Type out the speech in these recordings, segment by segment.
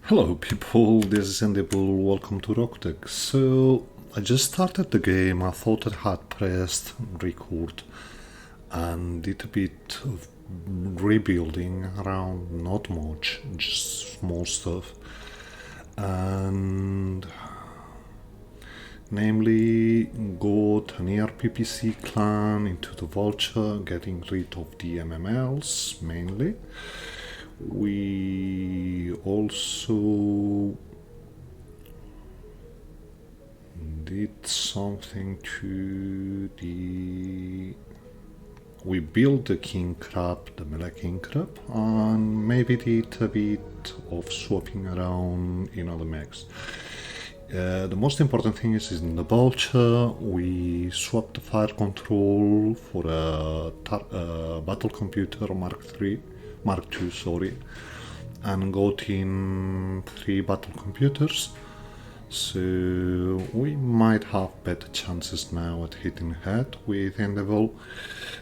Hello people, this is Endible, welcome to Roguetech. So, I just started the game, I thought I had pressed record and did a bit of rebuilding around, not much, just small stuff. And namely, got an ERPPC clan into the Vulture, getting rid of the MMLs mainly. We also did something to the... We built the king crab, the melee king crab, and maybe did a bit of swapping around in other mechs. The most important thing is in the vulture we swapped the fire control for a battle computer Mark II, and got in 3 battle computers, so we might have better chances now at hitting head with Endeavor.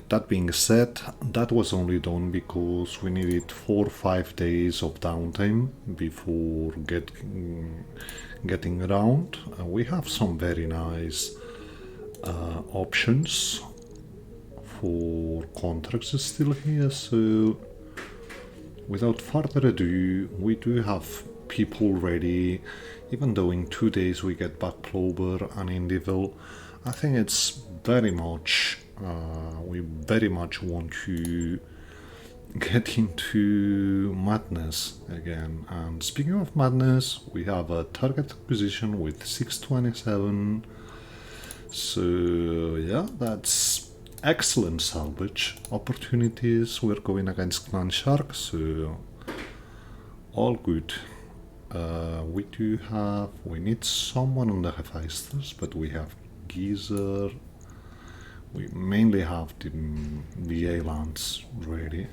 That being said, that was only done because we needed 4 or 5 days of downtime before getting around. We have some very nice options for contracts still here, so without further ado, we do have people ready. Even though in 2 days we get back Clover and Indivil, I think it's very much, we very much want to get into madness again. And speaking of madness, we have a target acquisition with 627. So yeah, that's excellent salvage opportunities. We're going against Clan Shark, so all good. We need someone on the Hephaestus, but we have Geezer. We mainly have the A-lands ready.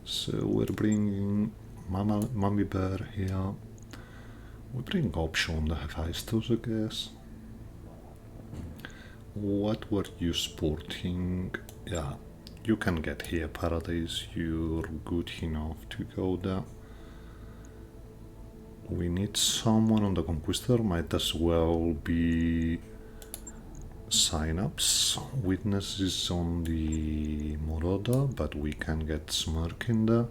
So we're bringing Mummy Bear here. We bring option on the Hephaestus, I guess. What were you sporting? Yeah, you can get here Paradise, you're good enough to go there. We need someone on the Conquistor, might as well be sign-ups. Witnesses on the Moroda, but we can get Smirk in there.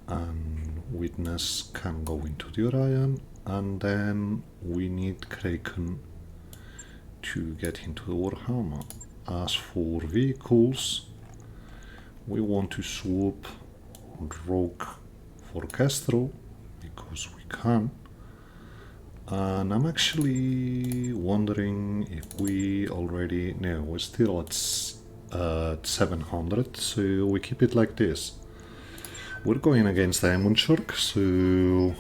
And Witness can go into the Orion, and then we need Kraken to get into the Warhammer. As for vehicles, we want to swap Rogue for Kestrel because we can, and I'm actually wondering if we already... no, we're still at 700, so we keep it like this. We're going against Diamond Shark, so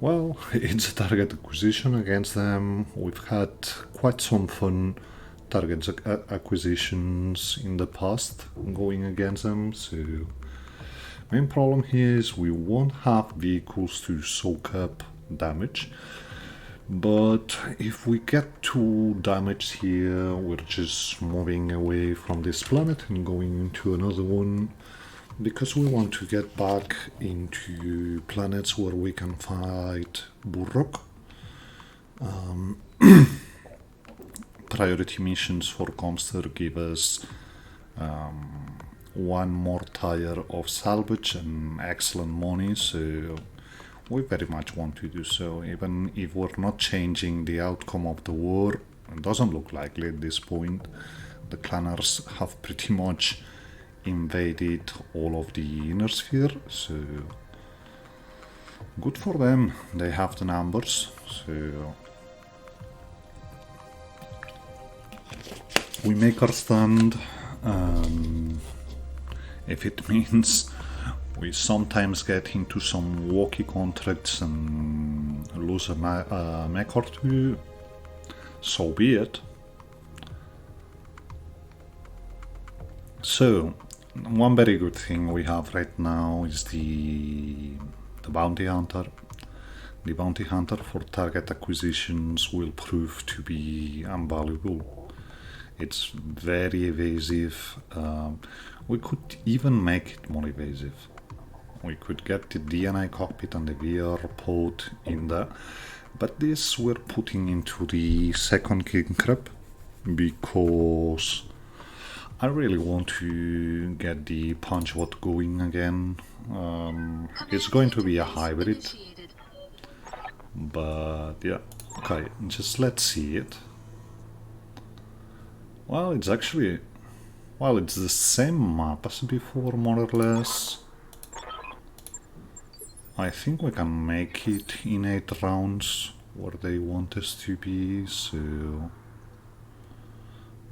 well, it's a target acquisition against them. We've had quite some fun target acquisitions in the past going against them, so main problem here is we won't have vehicles to soak up damage, but if we get 2 damage here, we're just moving away from this planet and going into another one, because we want to get back into planets where we can fight Burrock. Priority missions for Comster give us 1 more tire of salvage and excellent money, so we very much want to do so, even if we're not changing the outcome of the war. It doesn't look likely at this point. The clanners have pretty much invaded all of the inner sphere, so good for them, they have the numbers. So we make our stand, if it means we sometimes get into some walkie contracts and lose a mech or 2, so be it. So one very good thing we have right now is the Bounty Hunter. The Bounty Hunter for target acquisitions will prove to be invaluable. It's very evasive. We could even make it more evasive. We could get the DNA cockpit and the VR pod in there, but this we're putting into the second king crab because I really want to get the punch bot going again. It's going to be a hybrid, but yeah, okay, just let's see it. Well, it's actually, well, it's the same map as before, more or less. I think we can make it in 8 rounds where they want us to be, so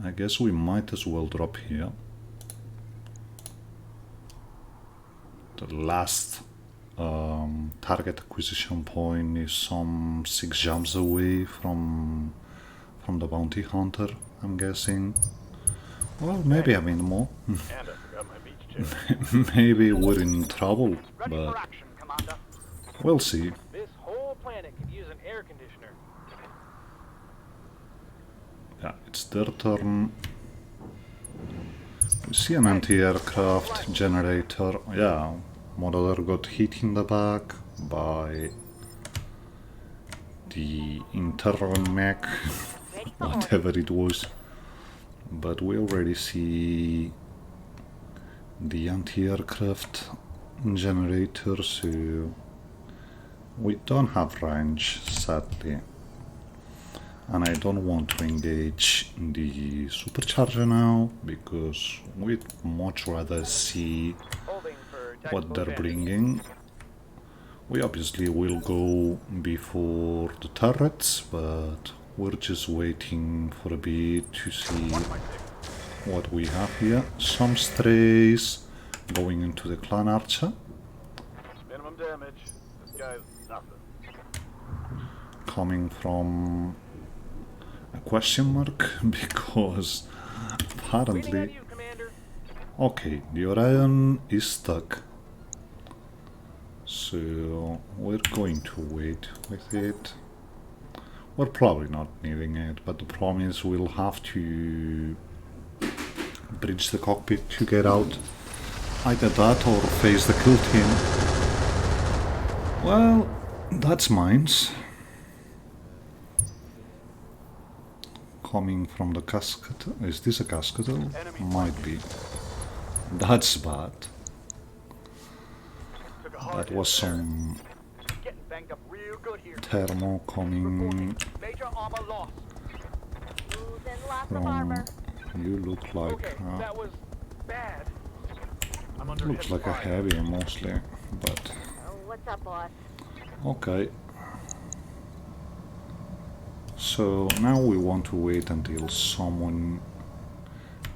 I guess we might as well drop here. The last target acquisition point is some 6 jumps away from the bounty hunter, I'm guessing. Well, maybe I mean more. Maybe we're in trouble, but we'll see. This whole planet could use an air conditioner. Yeah, it's their turn. We see an anti-aircraft generator. Yeah, Moroder got hit in the back by the internal mech, whatever it was. But we already see the anti-aircraft generator, so we don't have range, sadly. And I don't want to engage the supercharger now, because we'd much rather see what they're bringing. We obviously will go before the turrets, but we're just waiting for a bit to see what we have here. Some strays going into the clan archer. Minimum damage. This guy's nothing. Coming from a question mark because apparently, okay, the Orion is stuck, so we're going to wait with it. We're probably not needing it, but the problem is we'll have to bridge the cockpit to get out. Either that or face the kill team. Well, that's mines. Coming from the casket. Is this a casket? Might be. That's bad. That was some thermo coming from... You look like... looks like a heavy mostly, but... What's up, boss? Okay. So now we want to wait until someone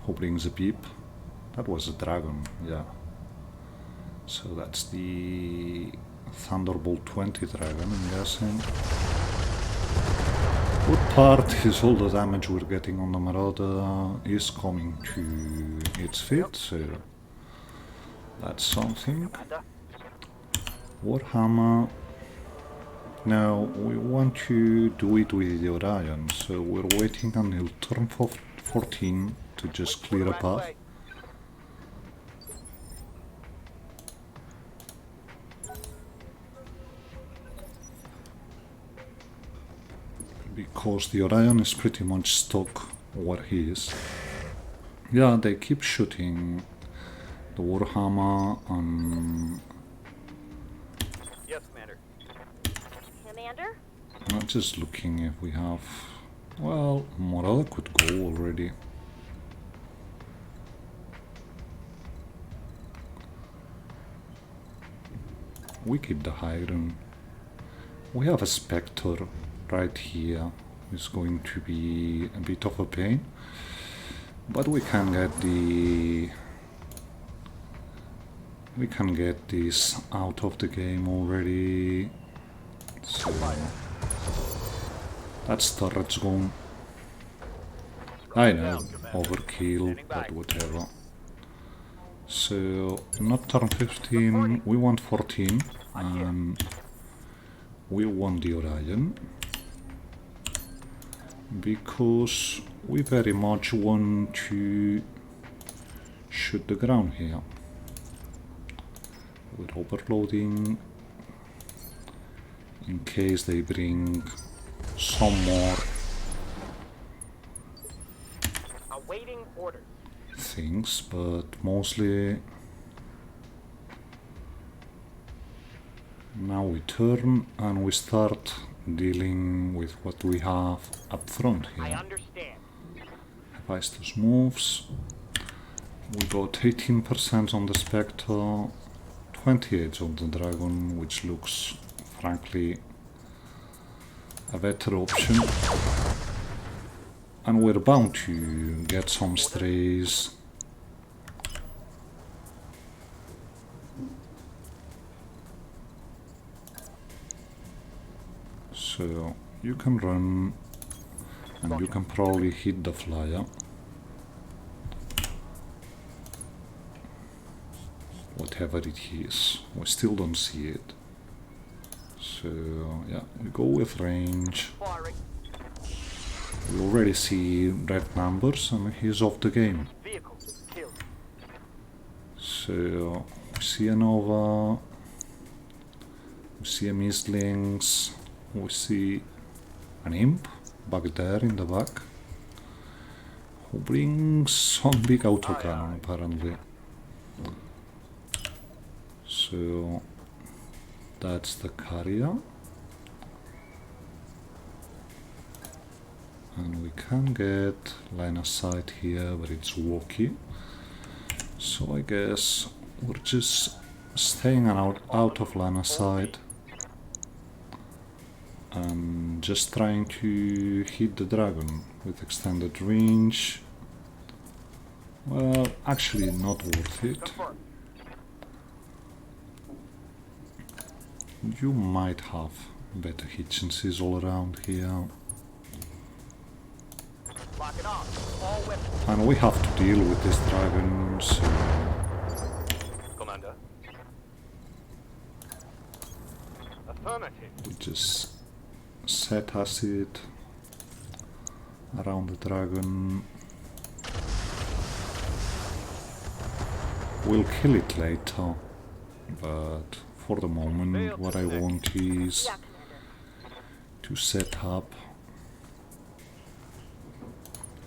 who brings a peep. That was a dragon, yeah. So that's the Thunderbolt 20 dragon, I'm guessing. Good part is all the damage we're getting on the Marauder is coming to its feet, so that's something. Warhammer. Now we want to do it with the Orion, so we're waiting until turn 14 to just clear a path. Because the Orion is pretty much stuck where he is. Yeah, they keep shooting the Warhammer and... Yes, Commander. Commander? Not just looking if we have... Well, Morada could go already. We keep the Hiron. We have a Spectre right here. It's going to be a bit of a pain. But we can get the... We can get this out of the game already. So... That's turret's gone. I know, overkill, but whatever. So, not turn 15, we want 14, and we want the Orion. Because we very much want to shoot the ground here. We're overloading in case they bring some more Awaiting orders. things, but mostly now we turn and we start dealing with what we have up front I here. understand. Hephaestus moves. We got 18% on the Spectre, 28 on the Dragon, which looks frankly a better option. And we're bound to get some strays. So you can run and you can probably hit the flyer. Whatever it is, we still don't see it. So yeah, we go with range. Firing. We already see red numbers and he's off the game. Vehicle killed. So we see a Nova, we see a Mislings, we see an Imp back there in the back, who brings some big autocannon apparently. So that's the carrier. And we can get line of sight here, but it's walkie. So I guess we're just staying out of line of sight and just trying to hit the dragon with extended range. Well, actually not worth it. Confirmed. You might have better hit chances all around here. Lock it off. All weapons. And we have to deal with this dragon, so Commander. Affirmative. we just set acid around the dragon. We'll kill it later, but for the moment what I want is Yeah, Commander. to set up.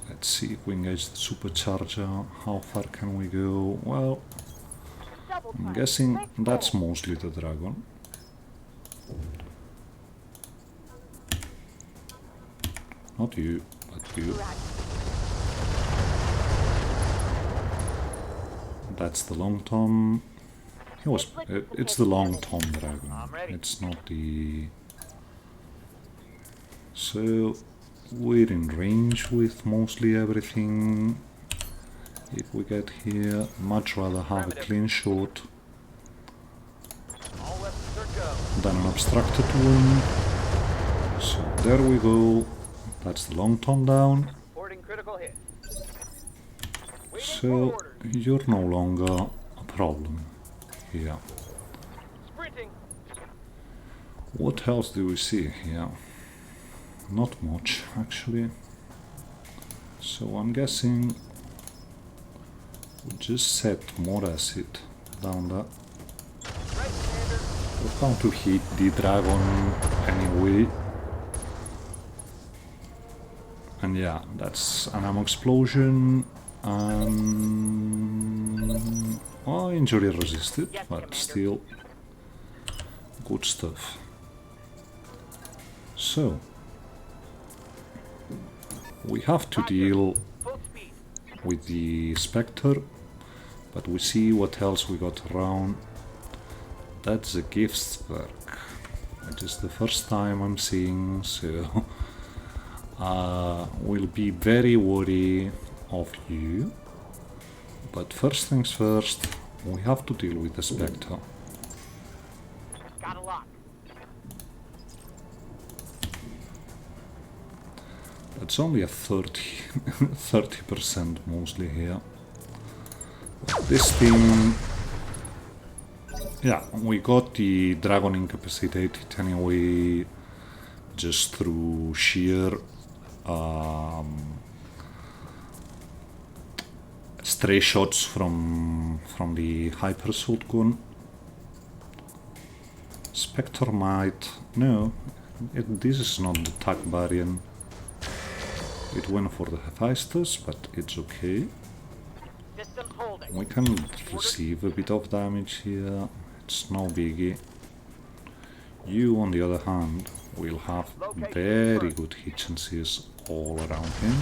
Let's see if we engage the supercharger. How far can we go? Well, Double I'm time. guessing Let's that's go. mostly the dragon. Not you, but you. Roger. That's the long tom. It's the long tom dragon. I'm ready. It's not the. So we're in range with mostly everything. If we get here, much rather have a clean shot All weapons are go. than an obstructed one. So there we go. That's the long tom down. Reporting critical hit. Waiting for So orders. you're no longer a problem here. Sprinting. What else do we see here? Not much, actually. So I'm guessing we just set more acid down there. Right, Commander. We're going to hit the dragon anyway. And yeah, that's an ammo explosion. Well, injury resisted, Yes, but Commander. still good stuff. So we have to deal Full speed. with the Spectre, but we see what else we got around. That's a Giftsberg, which is the first time I'm seeing, so we'll be very wary of you. But first things first, we have to deal with the Spectre. Got a lock. It's only a 30% mostly here. This thing, yeah, we got the dragon incapacitated anyway, just through sheer stray shots from the hyper assault gun. Spectre might... No, this is not the tag variant. It went for the Hephaestus, but it's okay. Systems holding. We can receive a bit of damage here, it's no biggie. You, on the other hand, will have very good hit chances all around him.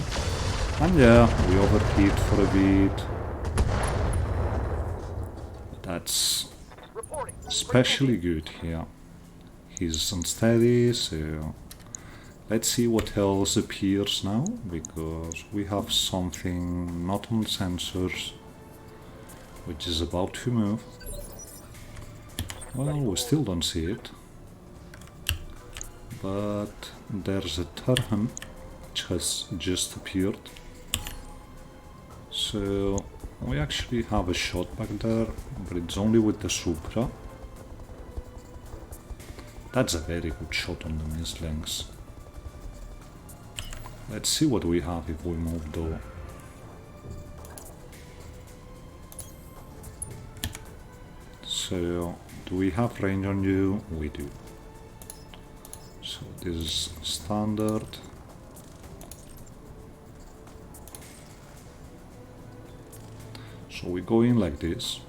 And yeah, we overheat for a bit. That's Reporting. especially good here. He's unsteady, so let's see what else appears now, because we have something not on sensors, which is about to move. Well, we still don't see it. But there's a Turhan which has just appeared. So we actually have a shot back there, but it's only with the Supra. That's a very good shot on the mislings. Let's see what we have if we move though. So, do we have range on you? We do. So this is standard. So we go in like this,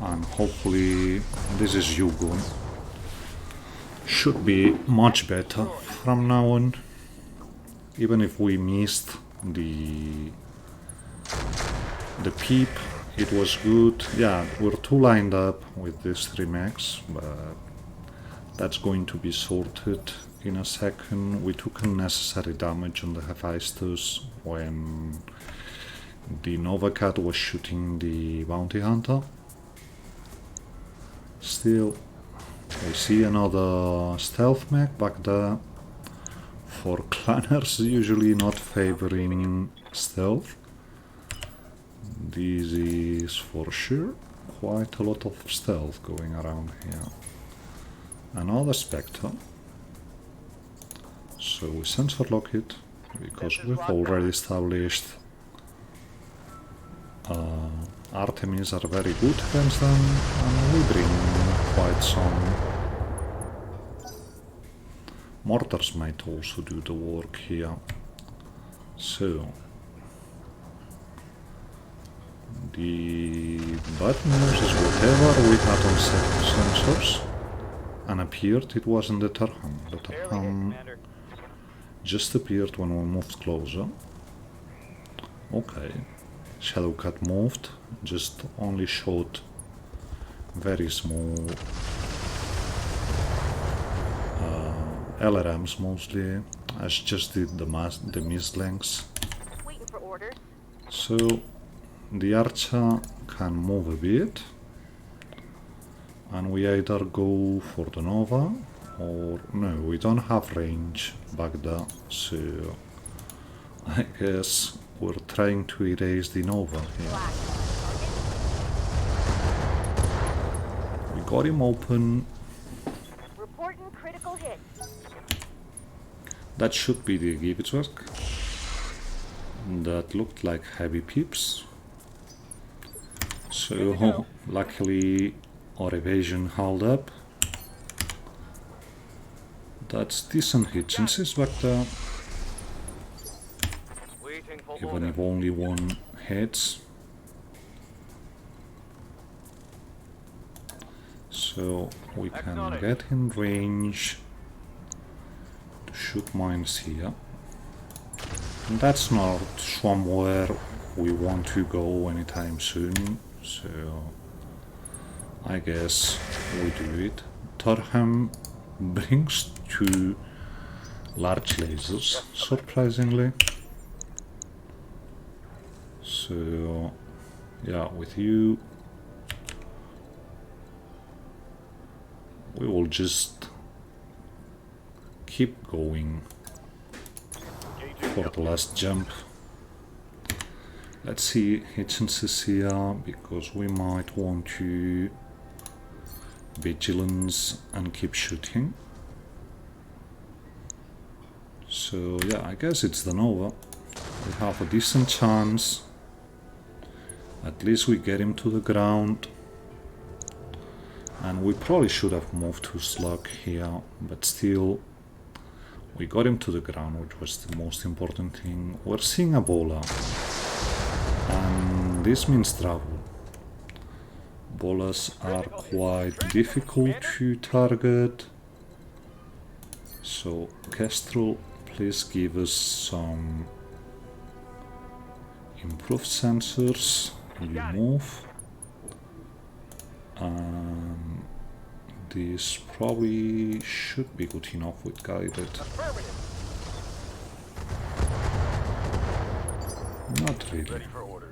and hopefully this is Yugun. Should be much better from now on. Even if we missed the peep, it was good. Yeah, we're two lined up with these 3 mechs, but that's going to be sorted in a second. We took unnecessary damage on the Hephaestus when the Nova Cat was shooting the Bounty Hunter. Still, we see another stealth mech back there. For clanners usually not favoring stealth. This is for sure quite a lot of stealth going around here. Another Spectre. So we sensor lock it, because we've already established Artemis are very good against them, and we bring quite some. Mortars might also do the work here. So the bad news is whatever we had on sensors and appeared, it wasn't the Turhan. The Turhan just appeared when we moved closer. Okay, Shadowcat moved, just only showed very small LRMs mostly, as just did the mislings. Waiting for orders. So the Archer can move a bit, and we either go for the Nova or no, we don't have range back there, so I guess we're trying to erase the Nova here. We got him open. Reporting critical hit. That should be the Givitzwerk. That looked like heavy peeps. So luckily our evasion held up. That's decent hit chances back there. Even if only one hits. So we can get in range to shoot mines here. And that's not somewhere we want to go anytime soon, so I guess we do it. Turham brings 2 large lasers, surprisingly. So yeah, with you we will just keep going for the last jump. Let's see hit chances here, because we might want to vigilance and keep shooting. So yeah, I guess it's the Nova. We have a decent chance. At least we get him to the ground. And we probably should have moved to slug here, but still we got him to the ground, which was the most important thing. We're seeing a bola, and this means trouble. Bolas are quite difficult to target, so Kestrel, please give us some improved sensors. You move. This probably should be good enough with guided. Not really.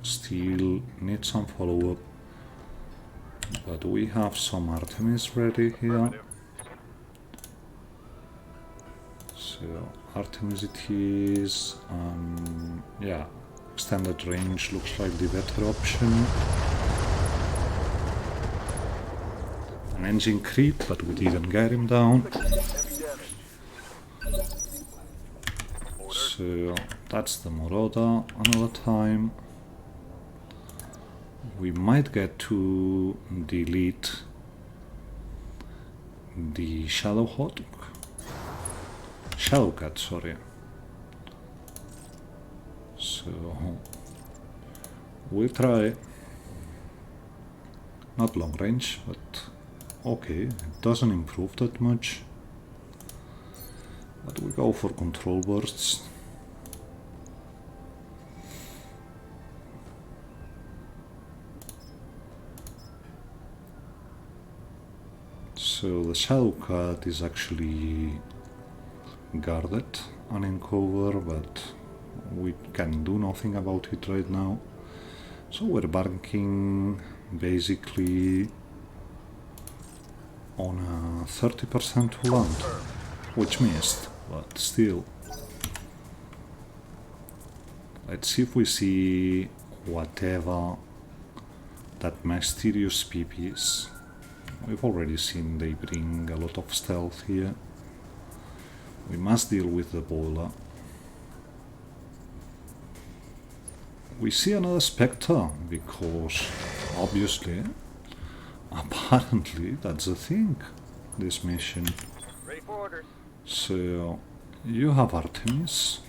Still need some follow-up. But we have some Artemis ready here. So Artemis it is. Yeah, extended range looks like the better option. An engine creep, but we didn't get him down. So that's the Moroda. Another time we might get to delete the Shadowcat, sorry. So we'll try. Not long range, but okay, it doesn't improve that much. But we go for control bursts. So the Shadowcat is actually guarded and in cover, but we can do nothing about it right now. So we're banking basically on a 30% to land, which missed, but still. Let's see if we see whatever that mysterious PP is. We've already seen they bring a lot of stealth here. We must deal with the boiler. We see another Spectre, because obviously, apparently that's the thing, this mission. Ready for orders. So you have Artemis.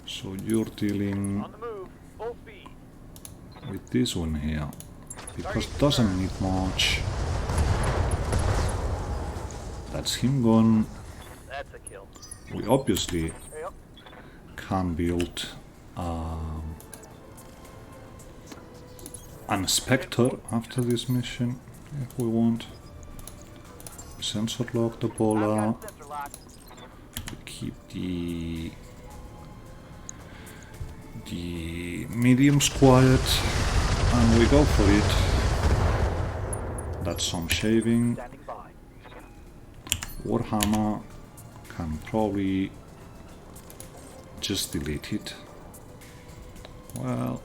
So you're dealing On the move. Full speed. with this one here, because it doesn't need much. That's him gone. That's a kill. We obviously Yep. can build an Spectre after this mission if we want. Sensor lock the bola. Sensor lock. We keep the mediums quiet and we go for it. That's some shaving. Standing by. Warhammer can probably just delete it. Well,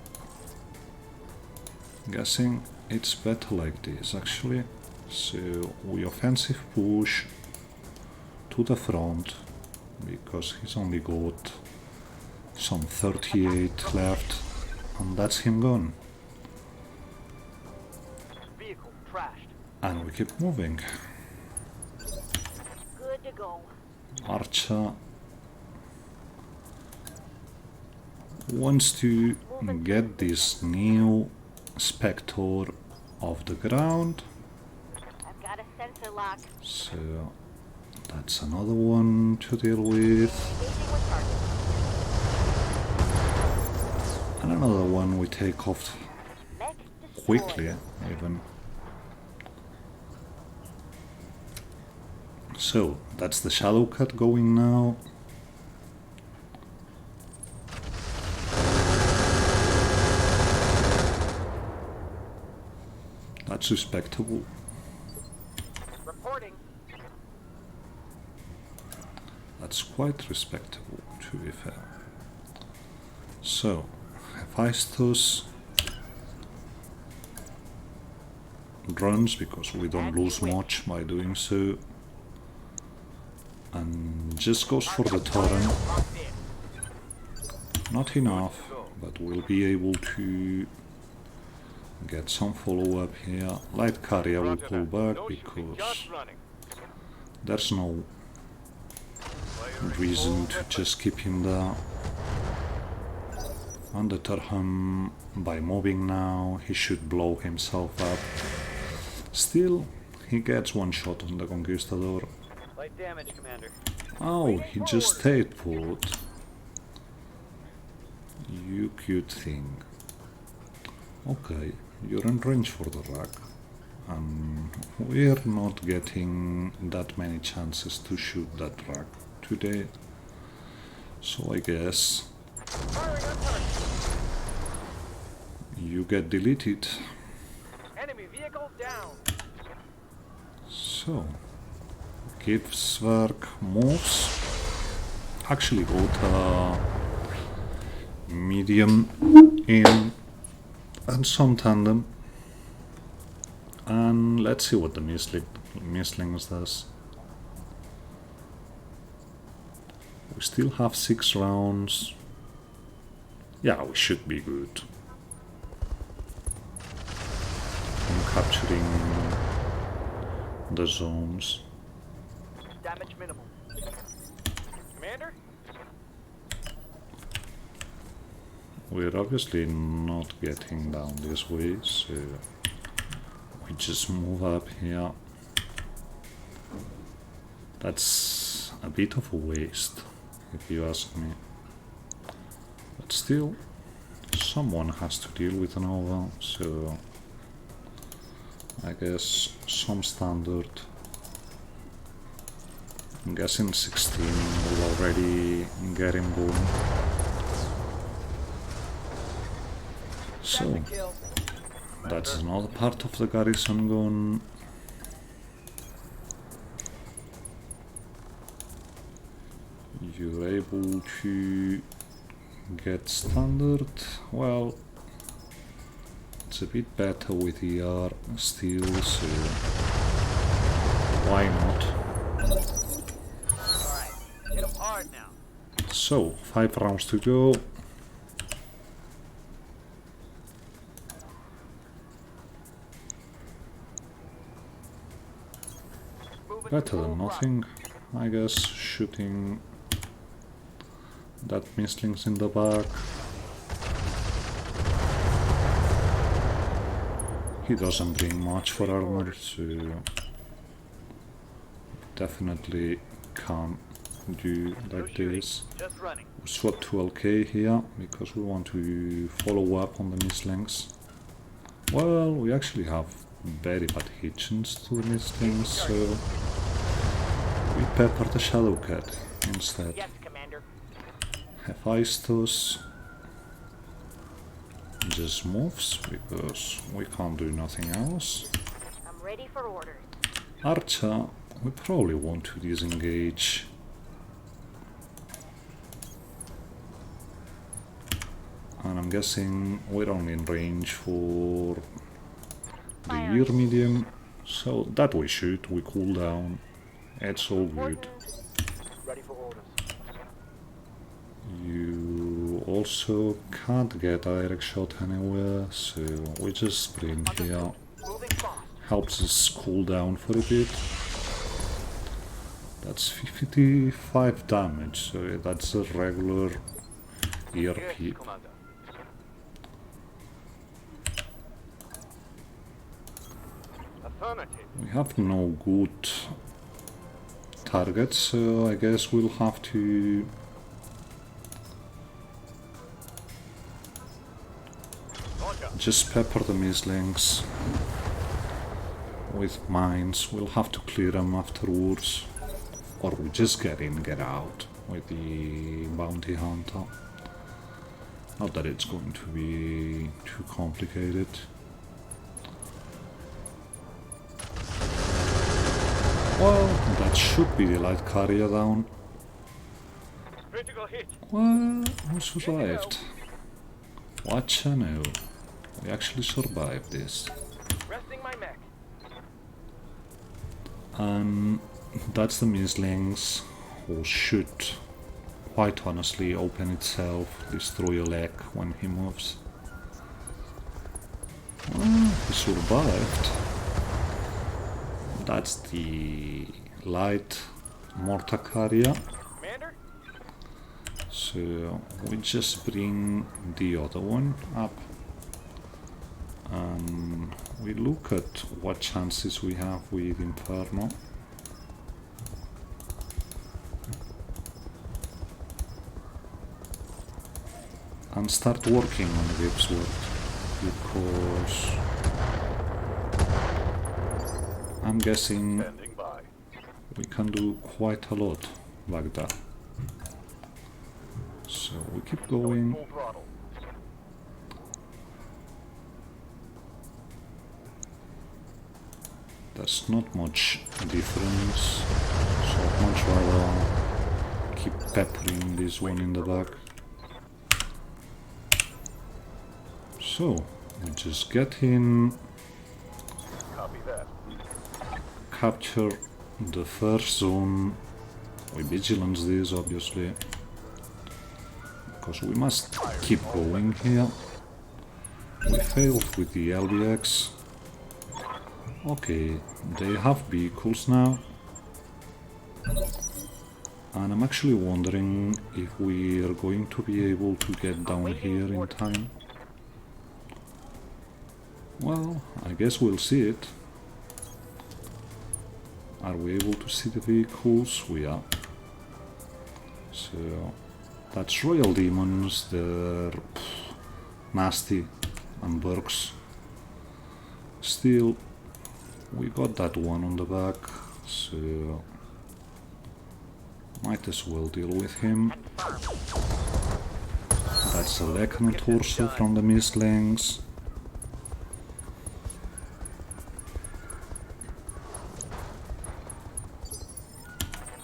guessing it's better like this actually. So we offensive push to the front because he's only got some 38 left and that's him gone. Vehicle trashed. And we keep moving. Good to go. Archer wants to get this new Spectre off the ground. I've got a sensor lock. So that's another one to deal with. Engaging with target. And another one we take off Mech destroyed. quickly even. So that's the Shadowcat going now. That's respectable. Reporting. That's quite respectable, to be fair. So, Hephaestus runs because we don't lose much by doing so, and just goes for the torrent. Locked in. Not enough, but we'll be able to Get some follow-up here. Light carrier will Roger pull that. back No shooting, because just running. there's no Firing reason full to just keep him there. And deter him by moving now. He should blow himself up. Still, he gets one shot on the Conquistador. Light damage, Commander. Oh, he just stayed put. You cute thing. Okay, you're in range for the rack. And we're not getting that many chances to shoot that rack today. So I guess Firing on target. you get deleted. Enemy vehicle down. So, Gipswerk moves. Actually got a medium in and some tandem. And let's see what the Mislings does. We still have 6 rounds. Yeah, we should be good. I'm capturing the zones. Damage minimal. Commander? We're obviously not getting down this way, so we just move up here. That's a bit of a waste, if you ask me. But still, someone has to deal with Nova, so I guess some standard. I'm guessing 16 will already get him going. So, that's another part of the garrison gone. You're able to get standard. Well, it's a bit better with ER still, so why not? Alright, hit him hard now. So, 5 rounds to go. Moving Better full than rock. nothing, I guess, shooting that Mislings in the back. He doesn't bring much for armor, so definitely can't do No like shooting, this. just running. We swap to LK here because we want to follow up on the Mislings. Well, we actually have very bad hitchings to the Mislings, so we pepper the Shadowcat instead. Yes, Commander. Hephaestus just moves because we can't do nothing else. I'm ready for orders. Archer, we probably want to disengage. And I'm guessing we're only in range for the ear medium, so that we shoot, we cool down, it's all good. Ready for orders. You also can't get direct shot anywhere, so we just sprint here. Moving fast. Helps us cool down for a bit. That's 55 damage, so that's a regular ear Yes, peep. Commander. Affirmative. We have no good targets, so I guess we'll have to Roger. just pepper the Mislings with mines. We'll have to clear them afterwards, or we just get in, get out with the bounty hunter. Not that it's going to be too complicated. Well, that should be the light carrier down. Critical hit. Well, who survived? What a no. We actually survived this. Resting my mech. And that's the Mislings who should, quite honestly, open itself, destroy a leg when he moves. He survived. That's the light mortar carrier. Commander? So we just bring the other one up. We look at what chances we have with Inferno. And start working on the sword, because I'm guessing Standing by. we can do quite a lot back there. So we keep going. Full throttle. There's not much difference, so I'd much rather keep peppering this one in the back. So we just get in, Copy that. capture the first zone. We vigilance this obviously, because we must keep going here. We failed with the LBX. Okay, they have vehicles now. And I'm actually wondering if we are going to be able to get down here in time. Well, I guess we'll see it. Are we able to see the vehicles? We are. So, that's Royal Demons, they're nasty and Burks. Still, we got that one on the back, so might as well deal with him. That's a leg and a torso from the Mistlings.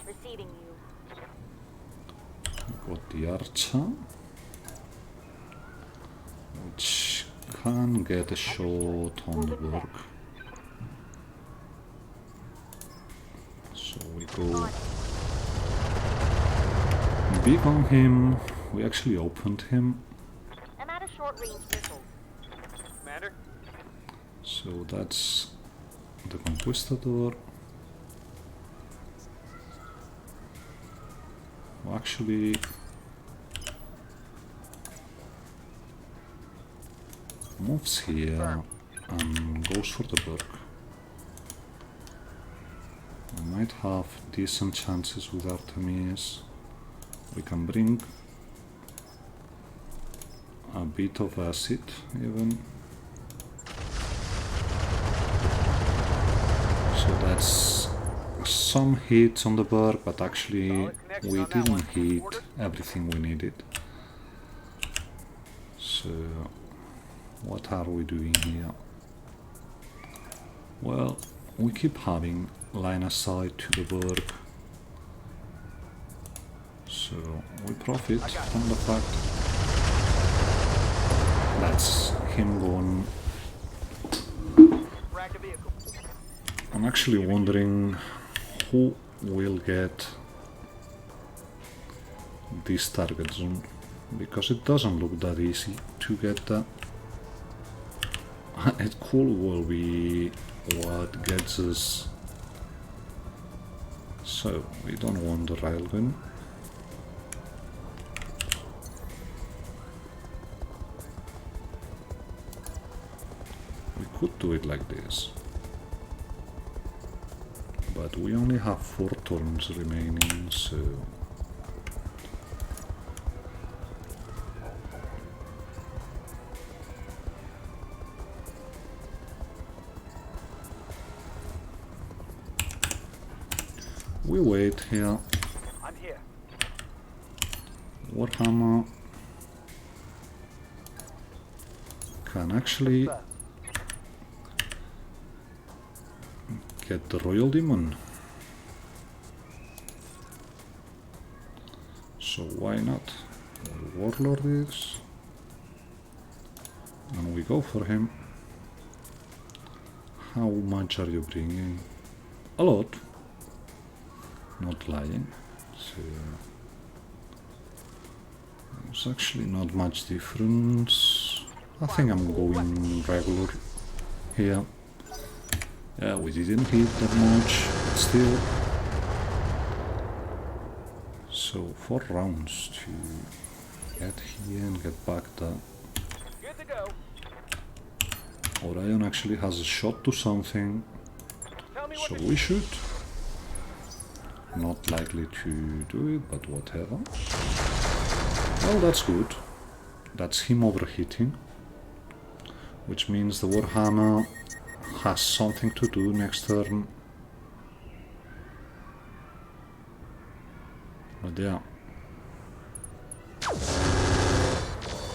Receiving you. Got the Archer, which can get a shot on the Burg. So we go big on him. We actually opened him. I'm at a short range missile. Commander? So that's the Conquistador. Who actually moves here and goes for the Burg. We might have decent chances with Artemis. We can bring a bit of acid even. So that's some hits on the Burg, but actually we didn't hit everything we needed. So what are we doing here? Well, we keep having line of sight to the Burg, so we profit from the fact that's him gone. Rack a vehicle. I'm actually wondering who will get this target zone, because it doesn't look that easy to get that. It could well be what gets us. So we don't want the railgun. We could do it like this, but we only have 4 turns remaining, so we wait here. I'm here. Warhammer can actually get the Royal Demon, so why not? Warlord is, and we go for him. How much are you bringing? A lot, not lying. So there's actually not much difference. I think I'm going regular. here. Yeah, we didn't hit that much, but still. So 4 rounds to get here and get back there. Good to go. Orion actually has a shot to something, Tell me what so to we should. Not likely to do it, but whatever. Well, that's good. That's him overheating, which means the Warhammer has something to do next turn. But yeah,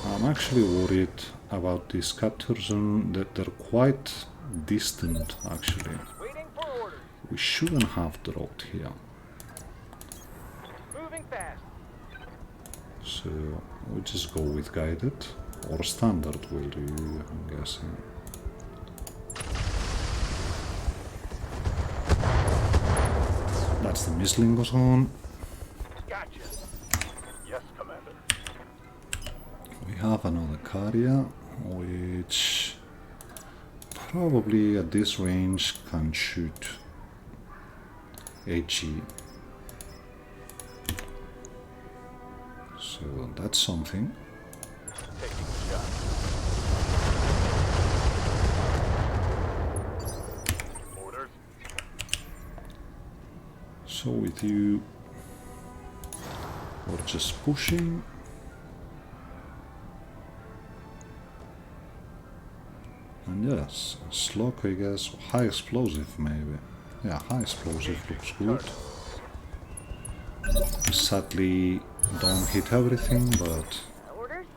I'm actually worried about these captures and that they're quite distant actually. Waiting for orders. We shouldn't have dropped here. Moving fast. So we just go with guided or standard will do, I'm guessing. That's the Missling goes on. Gotcha. Yes, Commander. We have another carrier, which probably at this range can shoot HE. So that's something. Taking a shot. Orders. So with you, we're just pushing. And yes, slug I guess, high explosive maybe. Yeah, high explosive looks good. Sadly, don't hit everything, but Orders?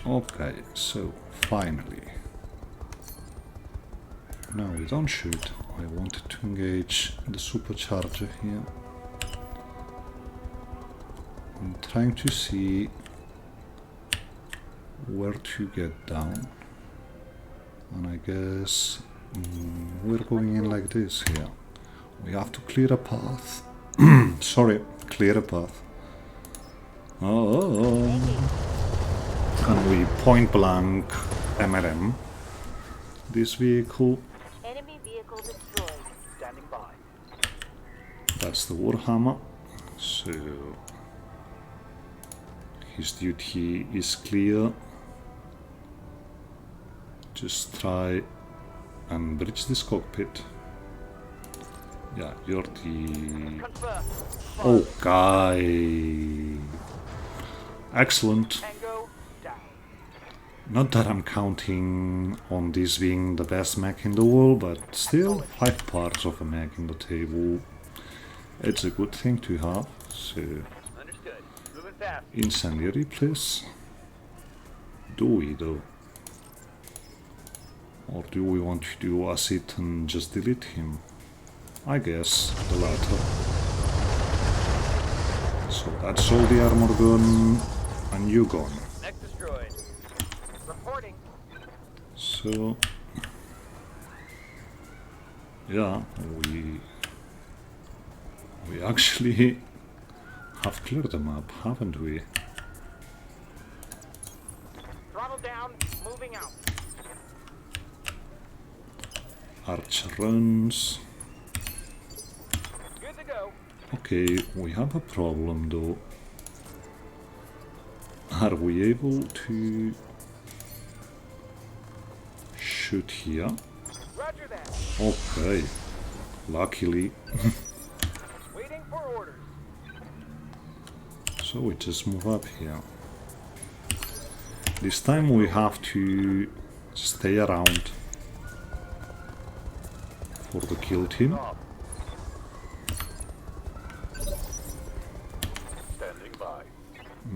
okay, so finally. No, we don't shoot. I wanted to engage the supercharger here. I'm trying to see where to get down. And I guess we're going in like this here. We have to clear a path. Sorry, clear a path. Oh. Can we point blank MRM this vehicle? Enemy vehicle destroyed. Standing by. That's the Warhammer. So his duty is clear. Just try and bridge this cockpit. Yeah, you're the... Confirm. Oh, guy. Excellent. Tango down. Not that I'm counting on this being the best mech in the world, but still, 5 parts of a mech in the table. It's a good thing to have. So, Understood. Moving fast. incendiary, please. Do we though? Or do we want to do acid and just delete him? I guess the latter. So that's all the armor gone, and you gone. Next destroyed. Reporting. So yeah, we actually have cleared the map, haven't we? Throttle down. Moving out. Archer runs. Good to go. Okay, we have a problem though. Are we able to shoot here? Roger that. Okay, luckily. Waiting for orders. So we just move up here. This time we have to stay around for the kill team. Standing by.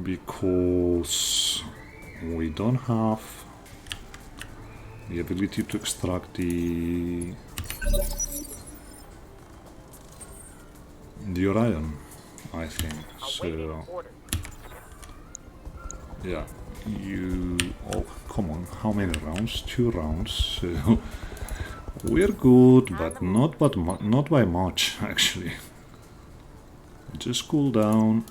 Because we don't have the ability to extract the Orion, I think. Awaiting So orders. yeah, you... oh, come on, how many rounds? 2 rounds, so we're good, but not by much, actually. Just cool down.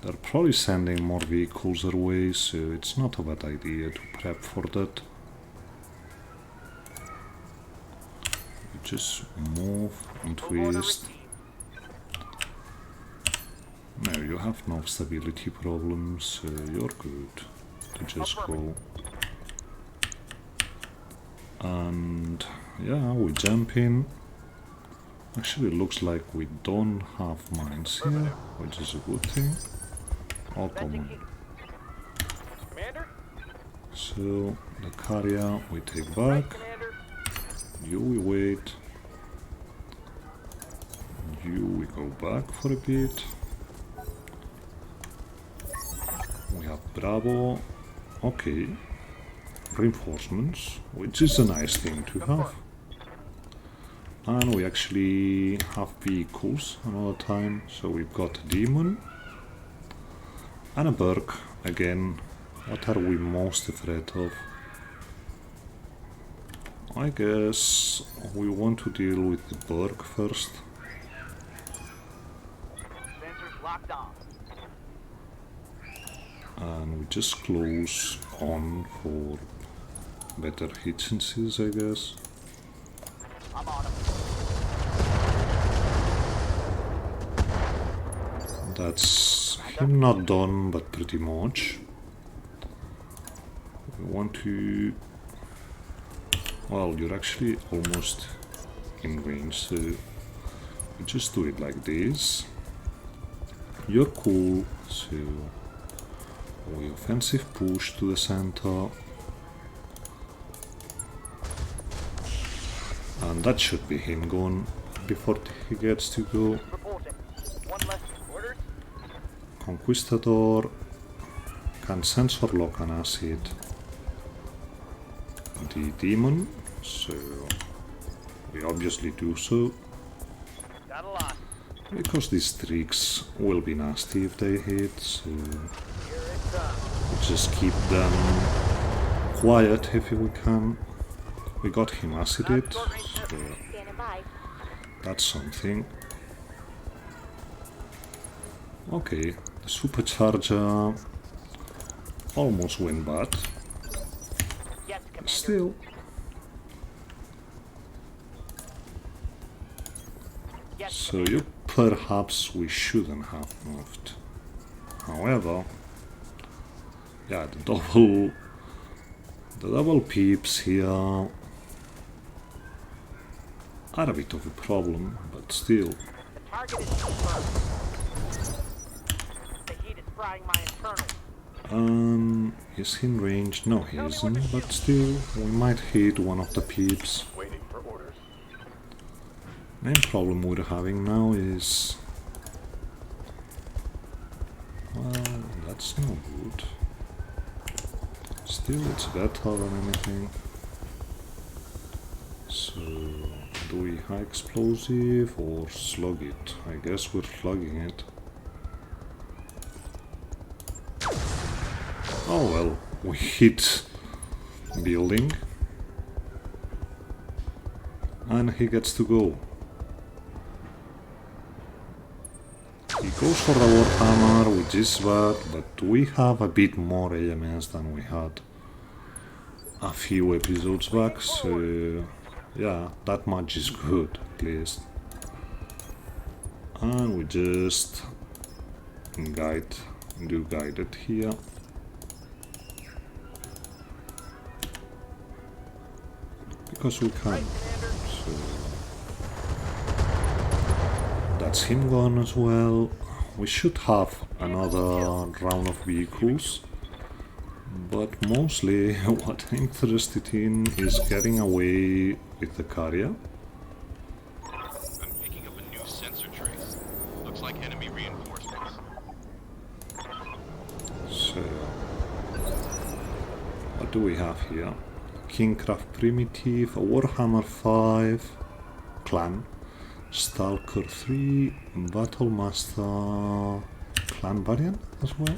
They're probably sending more vehicles their way, so it's not a bad idea to prep for that. just move and twist. No, you have no stability problems, so you're good to just go. And yeah, we jump in. Actually, it looks like we don't have mines here, which is a good thing. Oh, come on. So, the carrier we take back. You we wait. You we go back for a bit. We have Bravo. Okay. Reinforcements, which is a nice thing to have. And we actually have vehicles another time. So we've got a demon and a berg again. What are we most afraid of? I guess we want to deal with the berg first. Sensors locked on. And we just close on for better hit chances, I guess. I'm on him. That's him not done, but pretty much. We want to... Well, you're actually almost in range, so we just do it like this. You're cool, so we offensive push to the center. And that should be him gone before he gets to go. Reporting. One less. Orders? Conquistador can sensor lock an acid. The demon, so we obviously do so. Got a lot. Because these tricks will be nasty if they hit, so Here it comes. we just keep them quiet if we can. We got him acided, so Standing by. that's something. Okay, the supercharger almost went bad. Yes, Commander. Still, Yes, so you perhaps we shouldn't have moved. However, yeah, the double peeps here are a bit of a problem, but still. the target is confirmed. The heat is frying my internals. Is he in range? No, he isn't, but still, we might hit one of the peeps. Waiting for orders. Main problem we're having now is... Well, that's no good. Still, it's better than anything. So, do we high explosive or slug it? I guess we're slugging it. Oh well, we hit building. And he gets to go. He goes for the Warhammer, which is bad, but we have a bit more AMS than we had a few episodes back, so yeah, that much is good, at least. And we just do guided here. Because we can. So that's him gone as well. We should have another round of vehicles, but mostly what I'm interested in is getting away with the carrier. I'm picking up a new sensor trace. Looks like enemy reinforcements. So, what do we have here? Kingcraft Primitive, a Warhammer 5, Clan, Stalker 3, Battlemaster, Clan variant as well?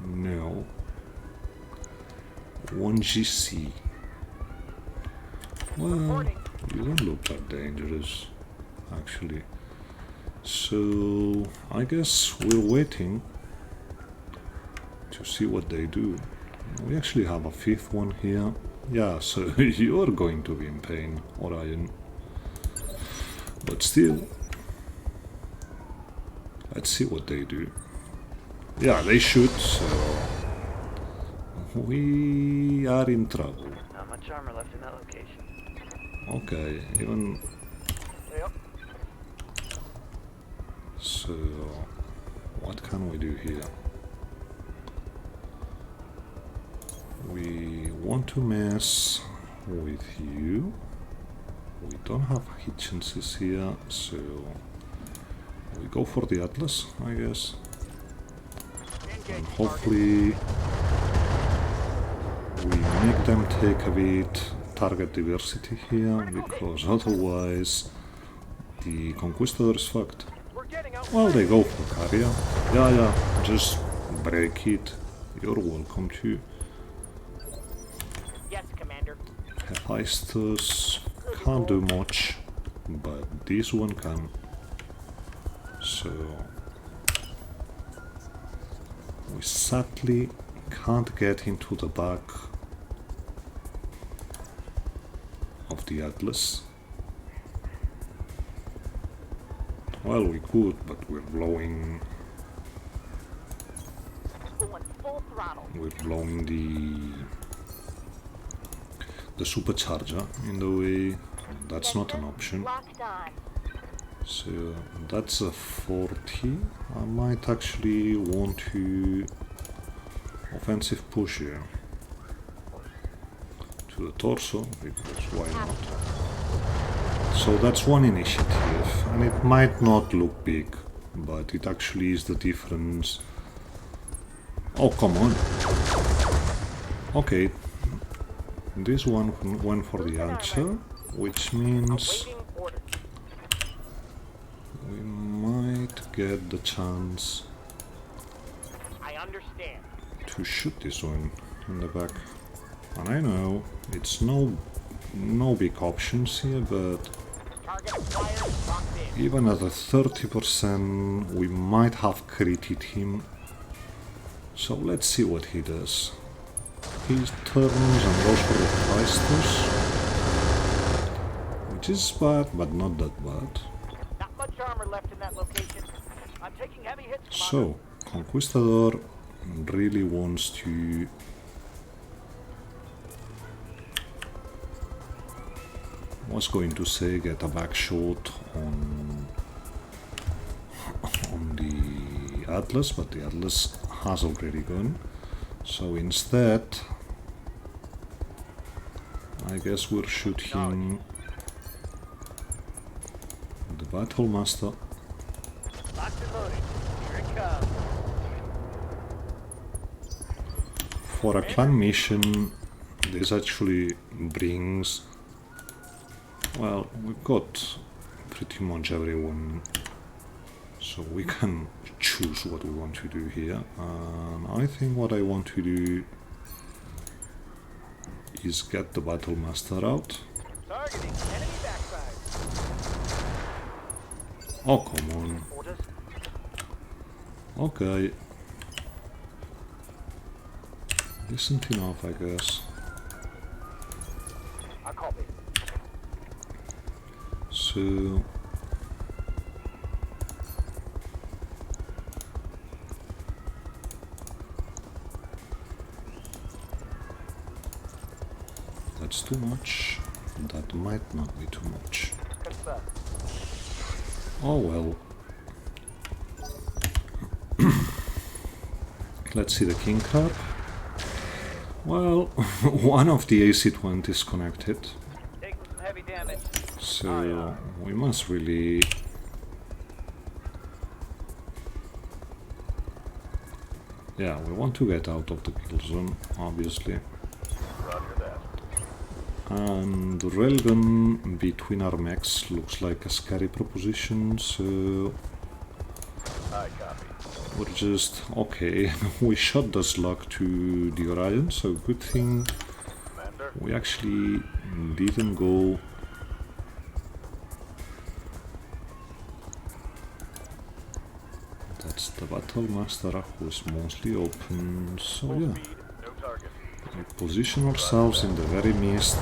No. 1GC. Well, you don't look that dangerous, actually. So, I guess we're waiting to see what they do. We actually have a fifth one here. Yeah, so you're going to be in pain, Orion. But still, let's see what they do. Yeah, they shoot, so we are in trouble. Not much armor left in that location. Okay, even Yep. so, what can we do here? We want to mess with you. We don't have hit chances here, so we go for the Atlas, I guess. And hopefully we make them take a bit target diversity here, because otherwise the Conquistador is fucked. We're getting out. Well, they go for carrier. Yeah, just break it. You're welcome to. Yes, Commander. Hephaestus can't do much, but this one can. So we sadly can't get into the back of the Atlas. Well, we could, but we're blowing Going full throttle. the supercharger in the way. That's not an option. Locked on. So that's a 40. I might actually want to offensive push here to the torso, because why not? So that's one initiative, and it might not look big, but it actually is the difference. Oh, come on. Okay, this one went for the archer, which means Awaiting orders. we might get the chance I understand. to shoot this one in the back. And I know it's no big options here, but Target acquired. Locked in. even at a 30% we might have critted him. So let's see what he does. He turns and goes for the Christus, which is bad, but not that bad. Not much armor left in that location. I'm taking heavy hits, Commander. So, Conquistador really wants to was going to say get a back shot on the Atlas, but the Atlas has already gone. So instead, I guess we'll shoot him the Battle Master. Locked and loaded. Here it comes. For a clan mission, this actually brings, well, we've got pretty much everyone, so we can choose what we want to do here. And I think what I want to do is get the Battle Master out. Targeting enemy backside. Oh, come on. Orders. Okay. Decent enough, I guess. I copy. So that's too much. That might not be too much. Confirm. Oh well. Let's see the King Crab. Well, one of the AC-20 is connected, Taking some heavy damage. so we must really... Yeah, we want to get out of the kill zone, obviously. Roger that. And the railgun between our mechs looks like a scary proposition, so I copy. we're just... okay, we shot the slug to the Orion, so good thing Commander. we actually didn't go... That's the Battle Master who is mostly open, so yeah. Speed, no target. We position ourselves in the very mist,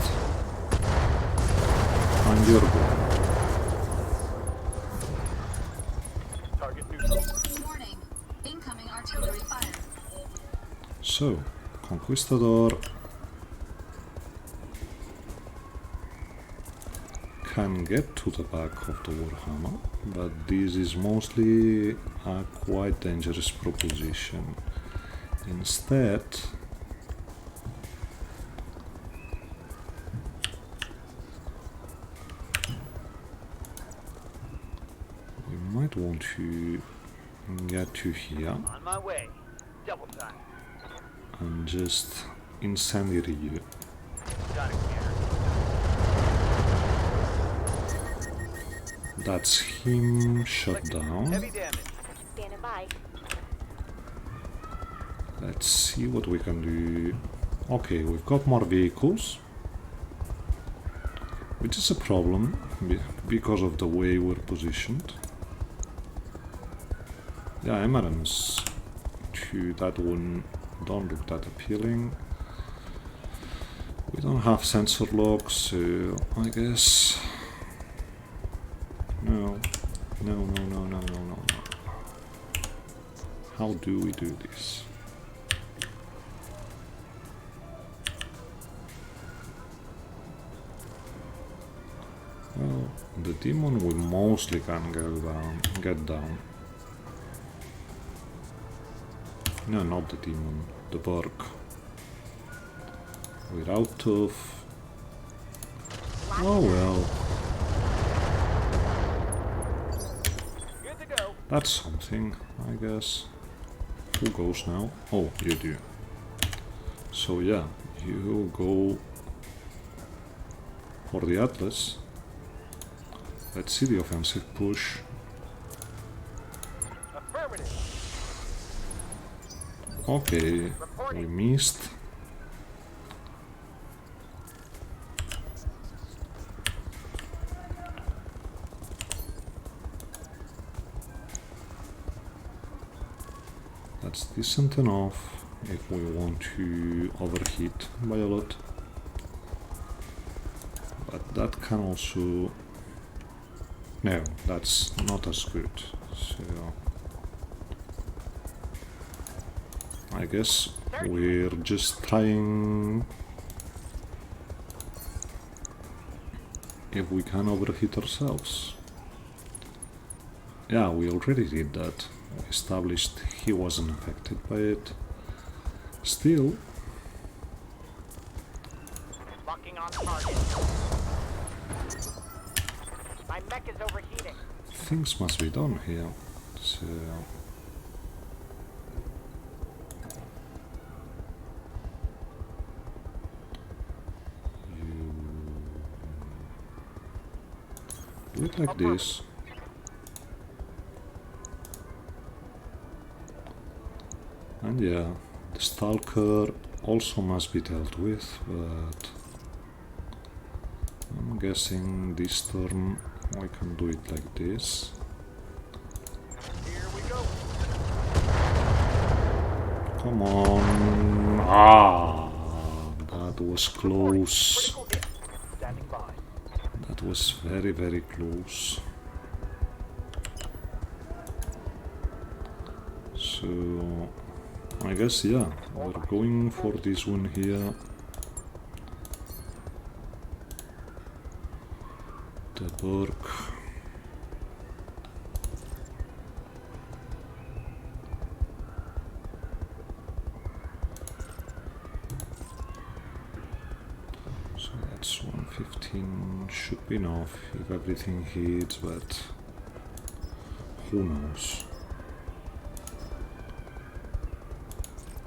and you're gone. Target neutral. Warning. Incoming artillery fire. So, Conquistador can get to the back of the Warhammer, but this is mostly a quite dangerous proposition. Instead, we might want to get to here On my way. Double time. and just incendiary you. Got it, Cannon. That's him shut down. Heavy damage. Standing by. Let's see what we can do. Okay, we've got more vehicles, which is a problem because of the way we're positioned. Yeah, emeralds to that one don't look that appealing. We don't have sensor locks, so I guess no. How do we do this? Well, the demon we mostly can get down. No, not the demon, the Berg. We're out of... Oh well, Good to go. that's something, I guess. Who goes now? Oh, you do. So yeah, you go for the Atlas. Let's see the offensive push. Affirmative. Okay, we missed. That's decent enough if we want to overheat by a lot. But that can also... No, that's not as good. So I guess we're just trying if we can overheat ourselves. Yeah, we already did that. We established he wasn't affected by it. Still, Locking on target. My mech is overheating. things must be done here. So you do it like this. And yeah, the Stalker also must be dealt with, but I'm guessing this turn we can do it like this. Here we go. Come on! Ah, that was close. Critical hit. Standing by. That was very, very close. So I guess yeah, we're going for this one here. The Berg. So that's 115, should be enough if everything hits, but who knows.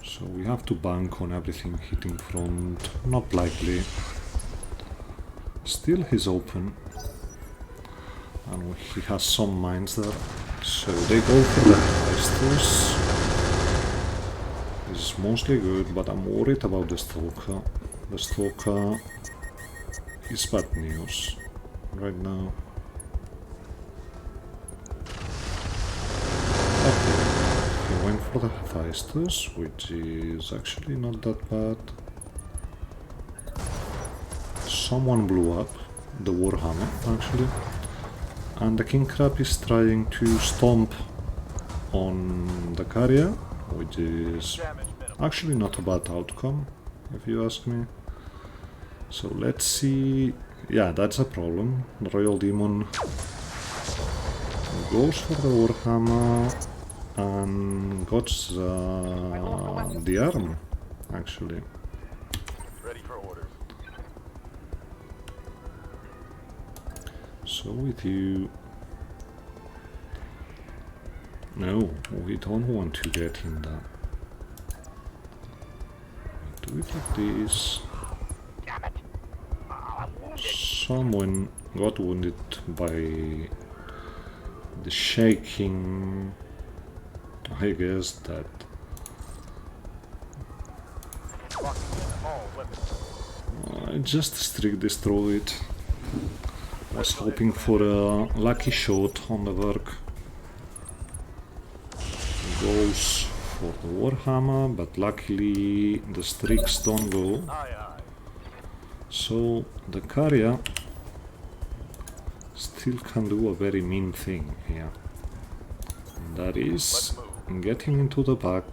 So we have to bank on everything hitting front, not likely. Still he's open. And he has some mines there. So they go for the Heisters. This is mostly good, but I'm worried about the Stalker. The Stalker is bad news right now. Okay, he went for the Heisters, which is actually not that bad. someone blew up the Warhammer, actually. And the King Crab is trying to stomp on the carrier, which is actually not a bad outcome, if you ask me. So let's see. Yeah, that's a problem. The Royal Demon goes for the Warhammer and got the arm, actually. Ready for orders. So with you... No, we don't want to get in there. We do it like this. Damn it. I'm wounded. Someone got wounded by the shaking, I guess that... Locking in all weapons. I just streak destroyed. Was hoping for a lucky shot on the work. Goes for the Warhammer, but luckily the streaks don't go. Aye, aye. So the carrier still can do a very mean thing here. And that is getting into the back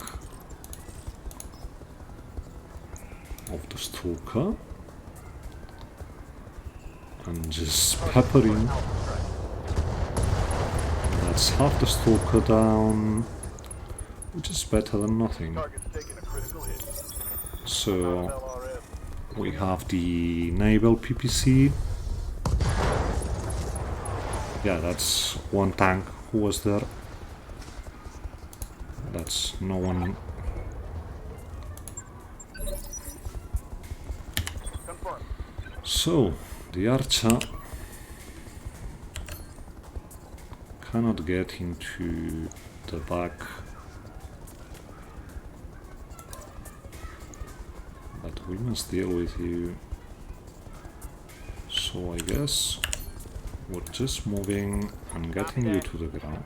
of the Stalker and just peppering. That's half the Stalker down, which is better than nothing. Target's taking a critical hit. So LRF. we have the naval PPC. Yeah, that's one tank who was there. That's no one. Confirmed. So the archer cannot get into the back, but we must deal with you. So I guess we're just moving and getting you to the ground.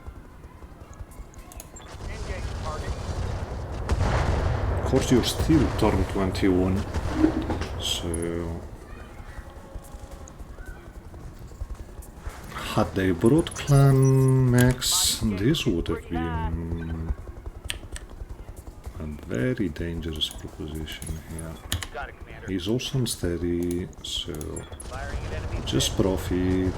Engage target. Of course you're still turn 21, so had they brought clan mechs, this would have been a very dangerous proposition here. Got it, Commander. He's also unsteady, so Firing at enemy. just profit.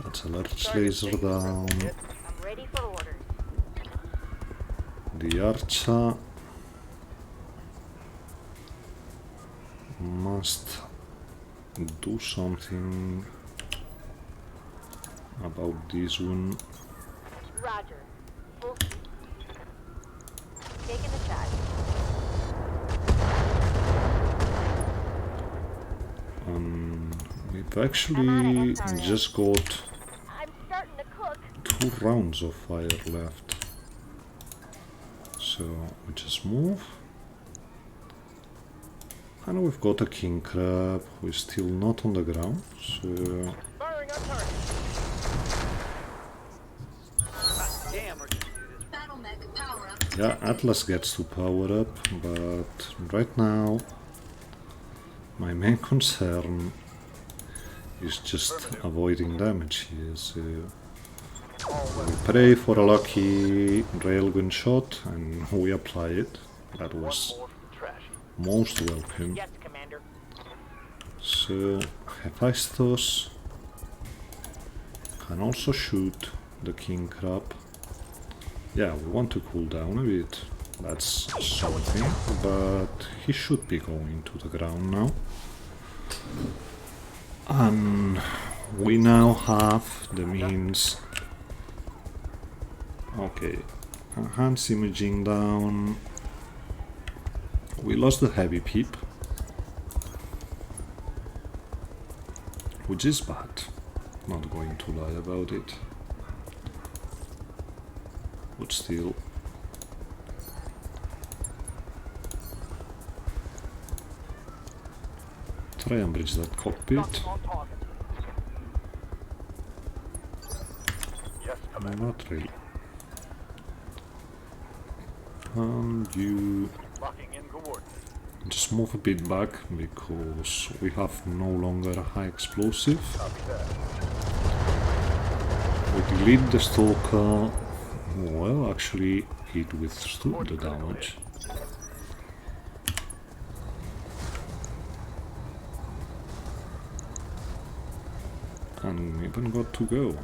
That's a large laser down. I'm ready for orders. The archer must do something about this one. Roger. Full speed. Taking the shot. We've actually just got I'm starting to cook. 2 rounds of fire left. So we just move. And we've got a king crab who is still not on the ground, so Firing on target. Hot damn, we're gonna do this. Battle mech power up. yeah, Atlas gets to power up, but right now my main concern is just avoiding damage here, so we pray for a lucky railgun shot and we apply it. That was More from Trashy. most welcome. Yes, Commander. So Hephaestus can also shoot the king crab. Yeah, we want to cool down a bit. That's something, but he should be going to the ground now. And we now have the means. Okay, enhance imaging down. We lost the heavy peep, which is bad. Not going to lie about it. But still. Try and bridge that cockpit. Knocking on target. Yes, No, Commander. not really. And you Locking in coordinates. just move a bit back because we have no longer high explosive. We delete the stalker. Well, actually, it withstood the damage. And even got to go.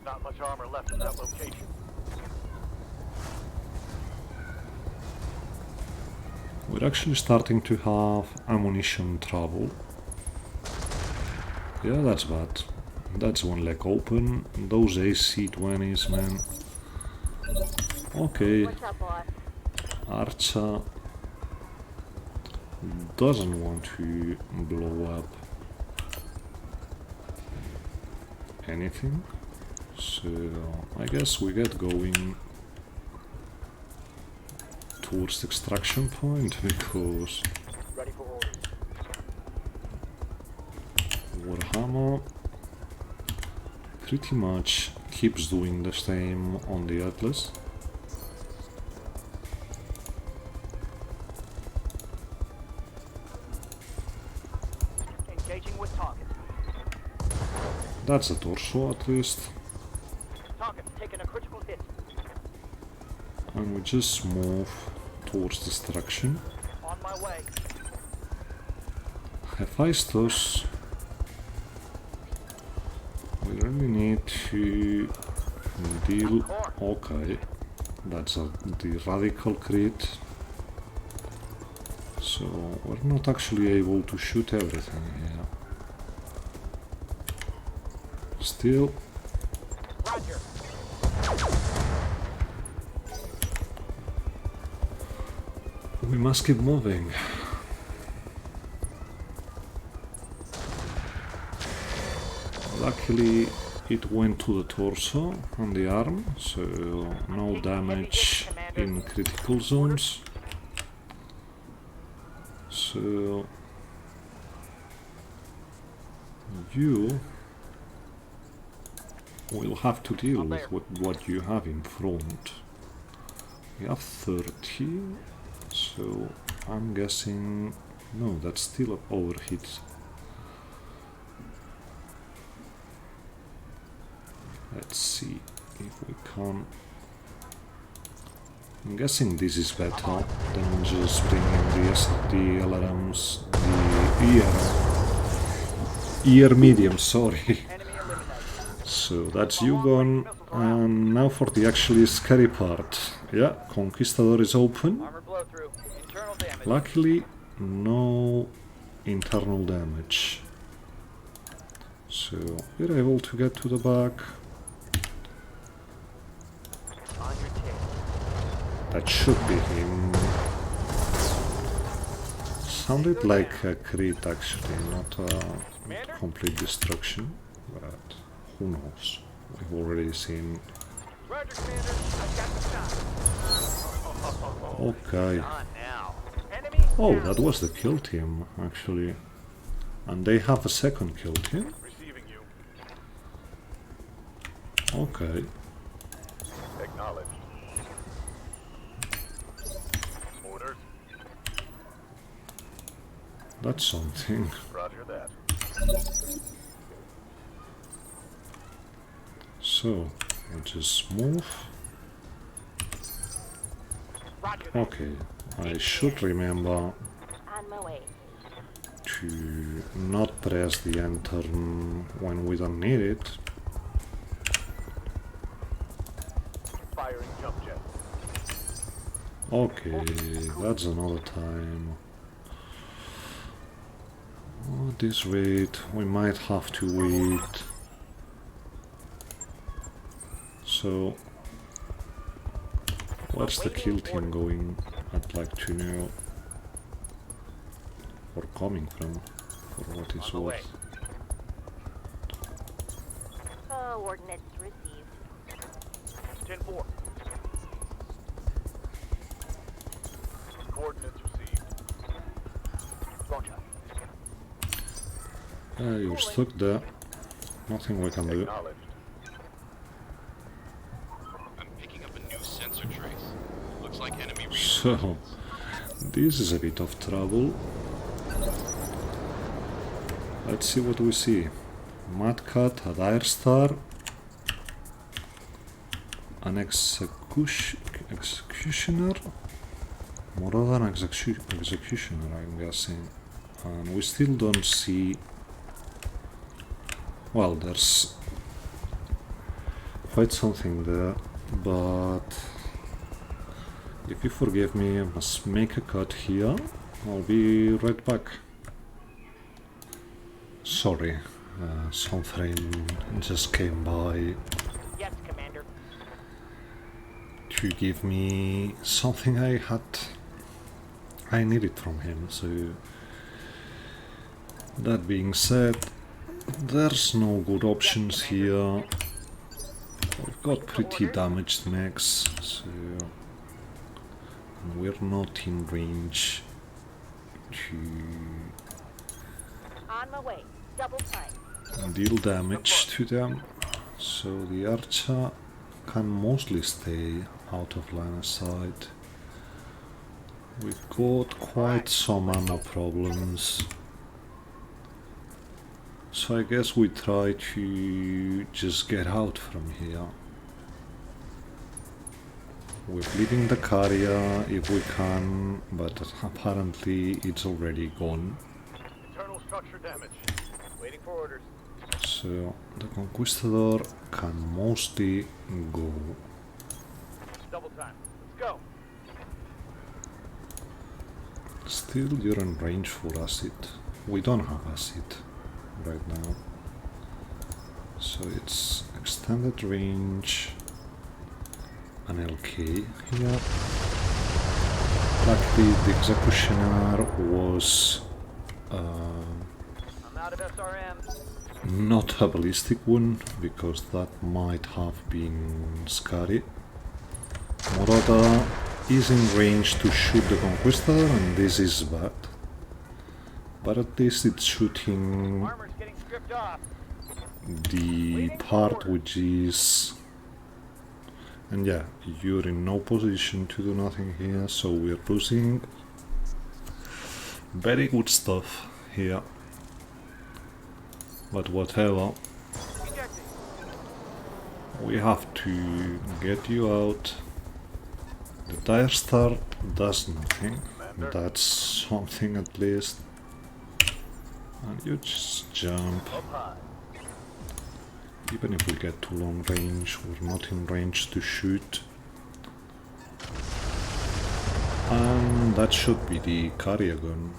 Not much armor left in that location. We're actually starting to have ammunition trouble. Yeah, that's bad. That's one leg open. Those AC-20s, man. Okay. What's up, boss? Archer doesn't want to blow up anything. So I guess we get going towards the extraction point because Ready for orders. Warhammer pretty much keeps doing the same on the Atlas. Engaging with target. That's a torso at least. Target's taking a critical hit. And we just move towards destruction. On my way. Hephaestus, we really need to deal. Okay, that's the radical crit. So we're not actually able to shoot everything here. Still, Roger. we must keep moving. Luckily, it went to the torso and the arm, so no damage in critical zones. So you will have to deal with what you have in front. We have 30, so I'm guessing... no, that's still an overhit. Let's see if we can... I'm guessing this is better than just bringing the LRMs, the ear medium, sorry. Enemy eliminated. So that's you gone, and now for the actually scary part. Yeah, Conquistador is open. Armor blow through. Internal damage. Luckily, no internal damage. So we're able to get to the back. On your tail. That should be him. Sounded like a crit actually, not a complete destruction, but who knows? We've already seen. Roger, Commander. I've got the shot. Okay. On now. Enemy Oh, down. that was the kill team actually. And they have a second kill team? Receiving you. Okay. Acknowledged. Orders. That's something. Roger that. So, we'll just move. Roger that. Okay, I should remember On my way. to not press the enter when we don't need it. Firing jump jet. Okay, that's another time. At this rate, we might have to wait. So, where's the kill team going? I'd like to know. Or coming from, for what it's worth. Coordinates received. 10-4. Coordinates received. Roger. You're stuck there. Nothing we can do. Acknowledged. I'm picking up a new sensor trace. So, this is a bit of trouble. Let's see what we see. Mad Cat, a Dire Star, an Executioner, more than Executioner, I'm guessing. And we still don't see... Well, there's quite something there, but if you forgive me, I must make a cut here. I'll be right back. Sorry, something just came by Yes, Commander. to give me something I needed from him. So that being said, there's no good options here. We've got pretty damaged mechs, so we're not in range to On my way. Double time. deal damage to them. So the archer can mostly stay out of line of sight. We've got quite some ammo problems. So I guess we try to just get out from here. We're leaving the carrier if we can, but apparently it's already gone. Internal structure damage. Waiting for orders. So the Conquistador can mostly go. Double time. Let's go. Still you're in range for acid. We don't have acid right now. So it's extended range, an LK here. Luckily the Executioner was I'm out of SRM. not a ballistic one, because that might have been scary. Morada is in range to shoot the Conquistador, and this is bad. But at least it's shooting Armor's getting stripped off. the part which is... And yeah, you're in no position to do nothing here, so we're losing very good stuff here. But whatever, Ejecting. we have to get you out. The Dire Star does nothing, that's something at least. And you just jump. Up high. Even if we get to long range, we're not in range to shoot. And that should be the carrier gun.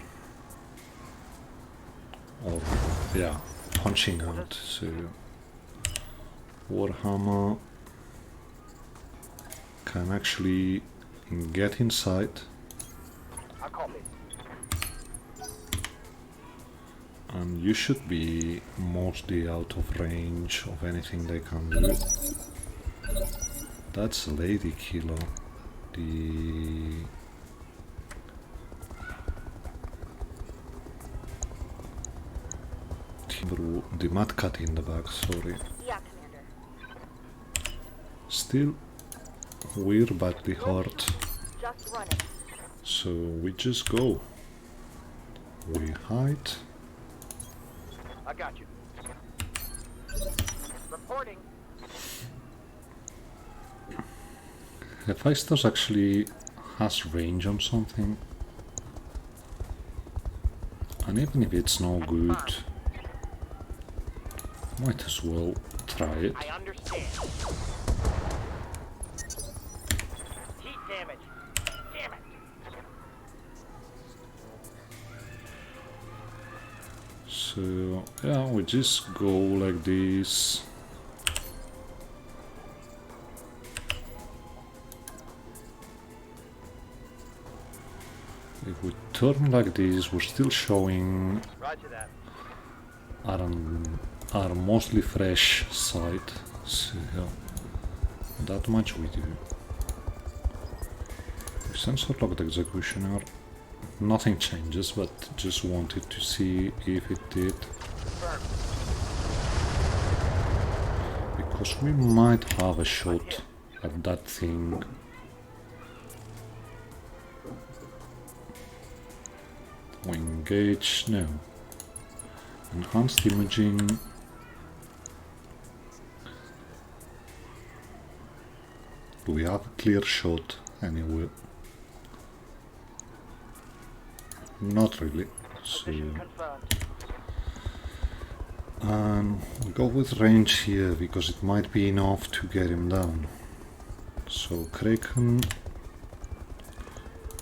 Or, yeah, punching out. So, Warhammer can actually get inside. I'll call it. And you should be mostly out of range of anything they can do. That's a lady killer. The Mad Cat in the back, sorry. Yeah, Commander. Still, we're badly hurt, Just running. so we just go. We hide. I got you. Reporting. Hephaestus actually has range on something. And even if it's no good, might as well try it. I understand. Heat damage. Damn it. So yeah, we just go like this. If we turn like this, we're still showing Roger that. our mostly fresh side. So yeah, that much we do. Sensor locked Executioner. Nothing changes, but just wanted to see if it did. Confirmed. Because we might have a shot at that thing. We engage, no. Enhanced imaging. Do we have a clear shot anywhere? Not really. So, Position confirmed. and we go with range here because it might be enough to get him down. So Kraken,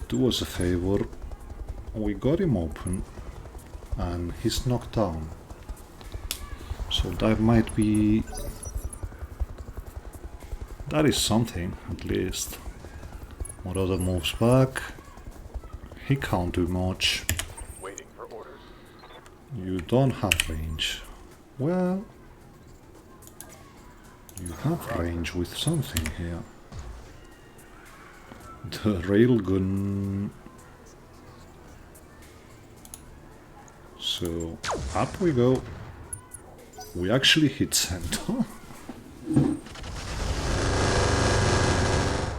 do us a favor. We got him open and he's knocked down. So that might be... that is something, at least. Moroder moves back. He can't do much. Waiting for orders. You don't have range. Well... you have range with something here. The railgun... So, up we go. We actually hit center.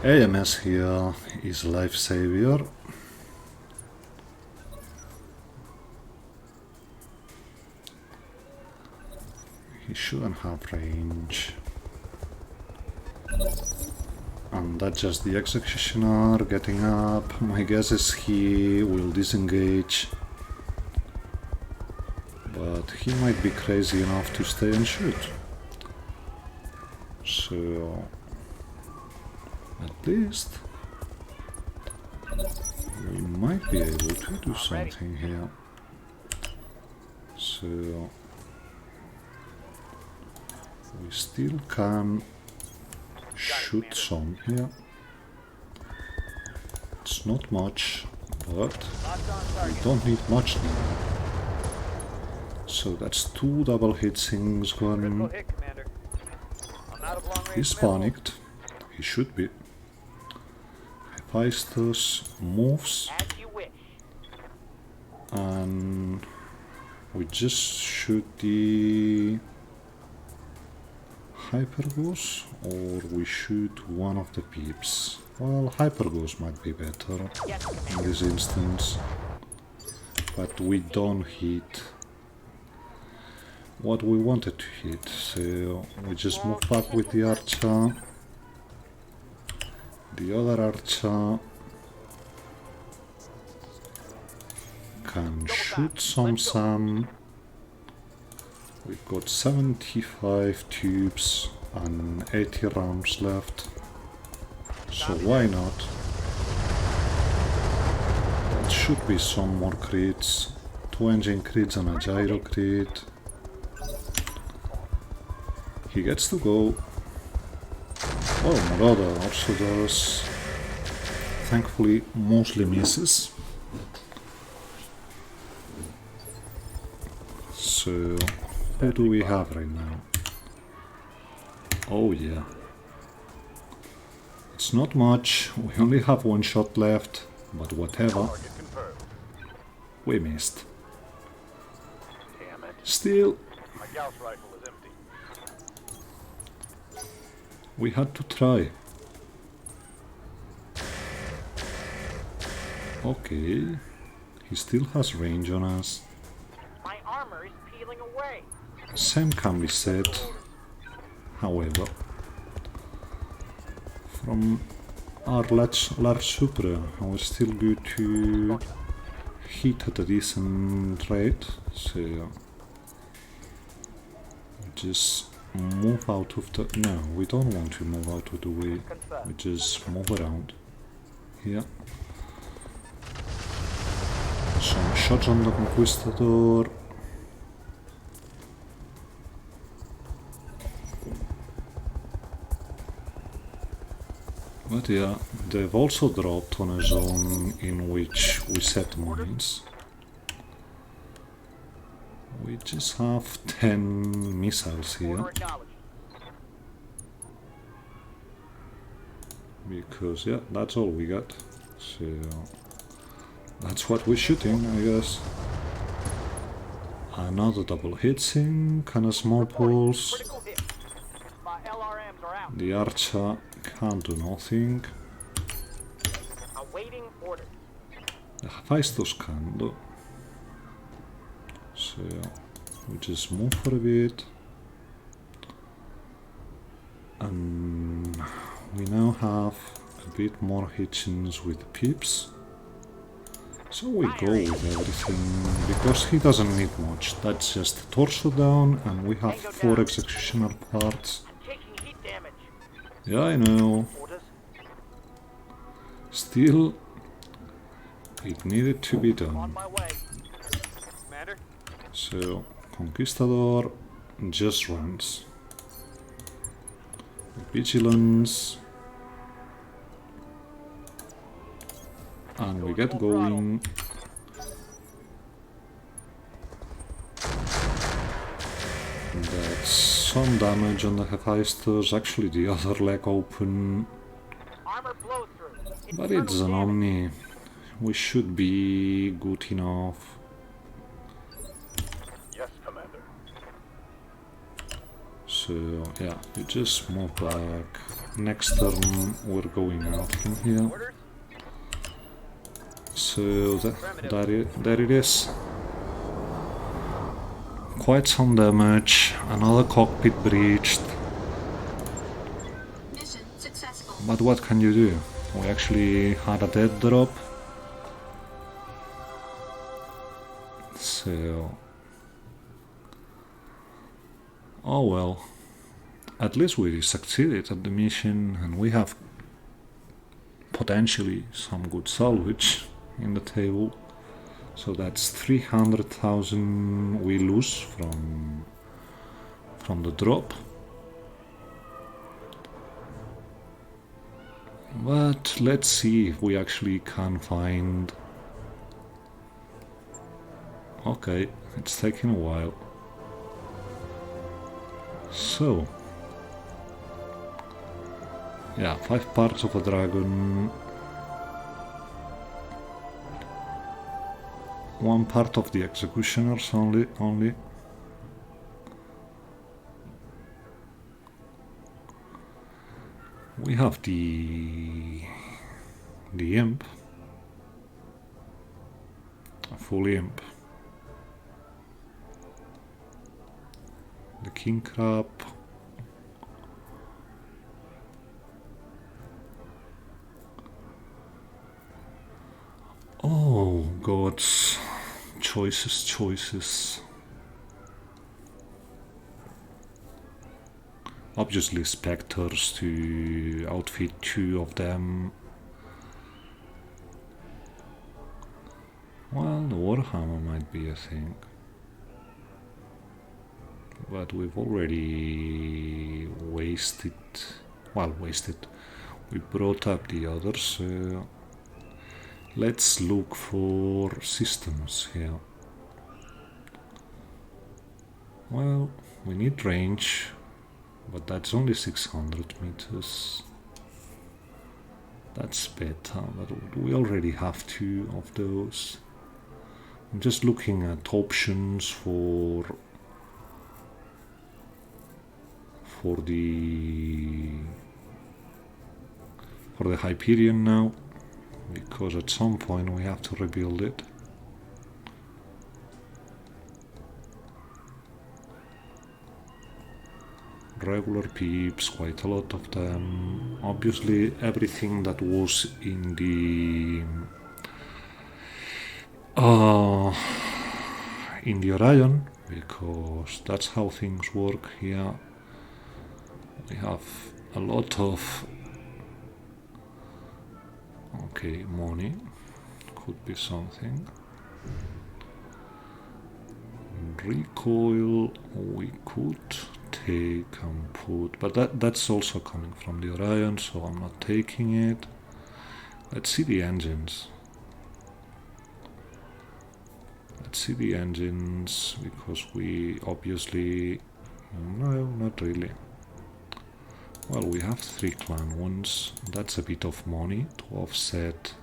AMS here is life savior. He shouldn't have range. And that's just the executioner getting up. My guess is he will disengage. But he might be crazy enough to stay and shoot. So... at least... we might be able to do something here. So... we still can shoot some here. It's not much, but we don't need much now. So that's 2 double hit things Critical gone. hit, Commander. I'm out of long range He's missiles. panicked. He should be. Hephaestus moves As you wish. and we just shoot the Hyperghost, or we shoot one of the peeps. Well, Hyperghost might be better Yes, in Commander. this instance, but we don't hit what we wanted to hit, so we just move back with the archer. The other archer can shoot some Sam. We've got 75 tubes and 80 rounds left, so why not? There should be some more crits, 2 engine crits and a gyro crit. He gets to go. Oh, Marauder also does. Thankfully, mostly misses. So, who do we have right now? Oh yeah. It's not much, we only have 1 shot left, but whatever. Target confirmed. We missed. Damn it. Still, My Gauss rifle is empty. we had to try. Okay, he still has range on us. My armor is peeling away. Same can be said, however, from our large Supra, we're still good to hit at a decent rate, so just move out of the... no, we don't want to move out of the way, we just move around here. Some shots on the Conquistador. But yeah, they've also dropped on a zone in which we set mines. We just have 10 missiles here, Order acknowledged. because yeah, that's all we got. So that's what we're shooting, I guess. Another double hit sink and a small pulse. Critical hit. My LRMs are out. The archer can't do nothing. Awaiting orders. The Hephaestus can though. So we just move for a bit. And we now have a bit more hitchings with pips. So we go with everything, because he doesn't need much. That's just a torso down, and we have 4 executioner parts. I'm taking heat damage. Yeah, I know. Orders? Still, it needed to be On done. my way. Commander? So, Conquistador just runs. Vigilance. And we get going. That's some damage on the Hephaestus. Actually, the other leg open. Armor blow through. But it's an Omni. We should be good enough. Yes, Commander. So, yeah, you just move back. Next turn, we're going out from here. Orders? So, there it is. Quite some damage. Another cockpit breached. Mission successful. But what can you do? We actually had a dead drop. So... oh well. At least we succeeded at the mission, and we have potentially some good salvage in the table. So that's 300,000 we lose from the drop. But let's see if we actually can find... okay, it's taking a while. So... yeah, 5 parts of a dragon, 1 part of the executioners only. We have the imp, a full imp, the king crab. Oh, gods. Choices. Obviously specters to outfit 2 of them. Well, the Warhammer might be a thing. But we've already wasted... well, wasted. We brought up the others, so... let's look for systems here. Well, we need range, but that's only 600 meters. That's better, but we already have 2 of those. I'm just looking at options for the Hyperion now, because at some point we have to rebuild it. Regular peeps, quite a lot of them. Obviously everything that was in the Orion, because that's how things work here. We have a lot of money, could be something. Recoil we could take and put, but that's also coming from the Orion, so I'm not taking it. Let's see the engines. Because we obviously... no, not really. Well, we have 3 clan ones. That's a bit of money to offset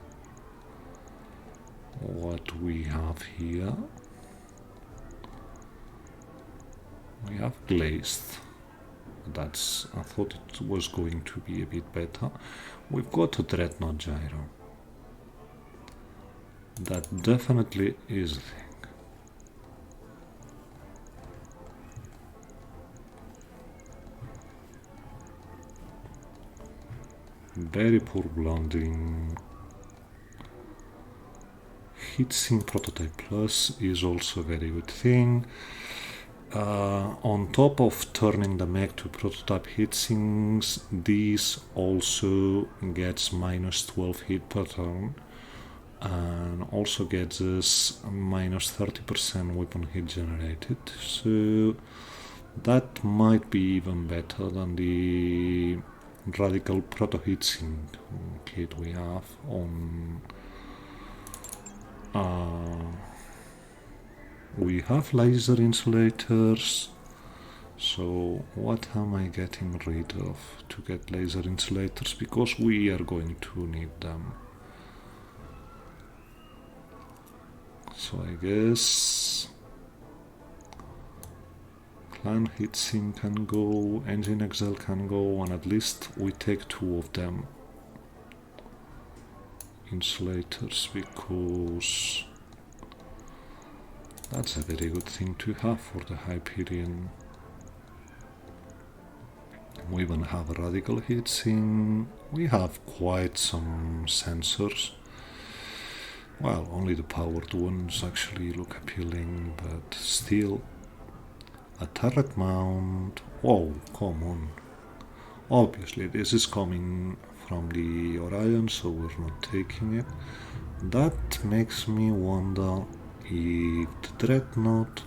what we have here. We have glazed. I thought it was going to be a bit better. We've got a Treadnought gyro. That definitely is a thing. Very poor blending. Heatsink Prototype Plus is also a very good thing. On top of turning the mech to prototype heatsinks, this also gets minus 12 hit per turn and also gets us minus 30% weapon hit generated. So that might be even better than the Radical Proto Heatsink kit we have on. We have laser insulators, so what am I getting rid of to get laser insulators, because we are going to need them. So I guess Clan Heatsink can go, Engine Excel can go, and at least we take 2 of them insulators, because that's a very good thing to have for the Hyperion. We even have a Radical Heatsink. We have quite some sensors. Well, only the powered ones actually look appealing, but still. A turret mount. Whoa, come on. Obviously, this is coming from the Orion, so we're not taking it. That makes me wonder if the Dreadnought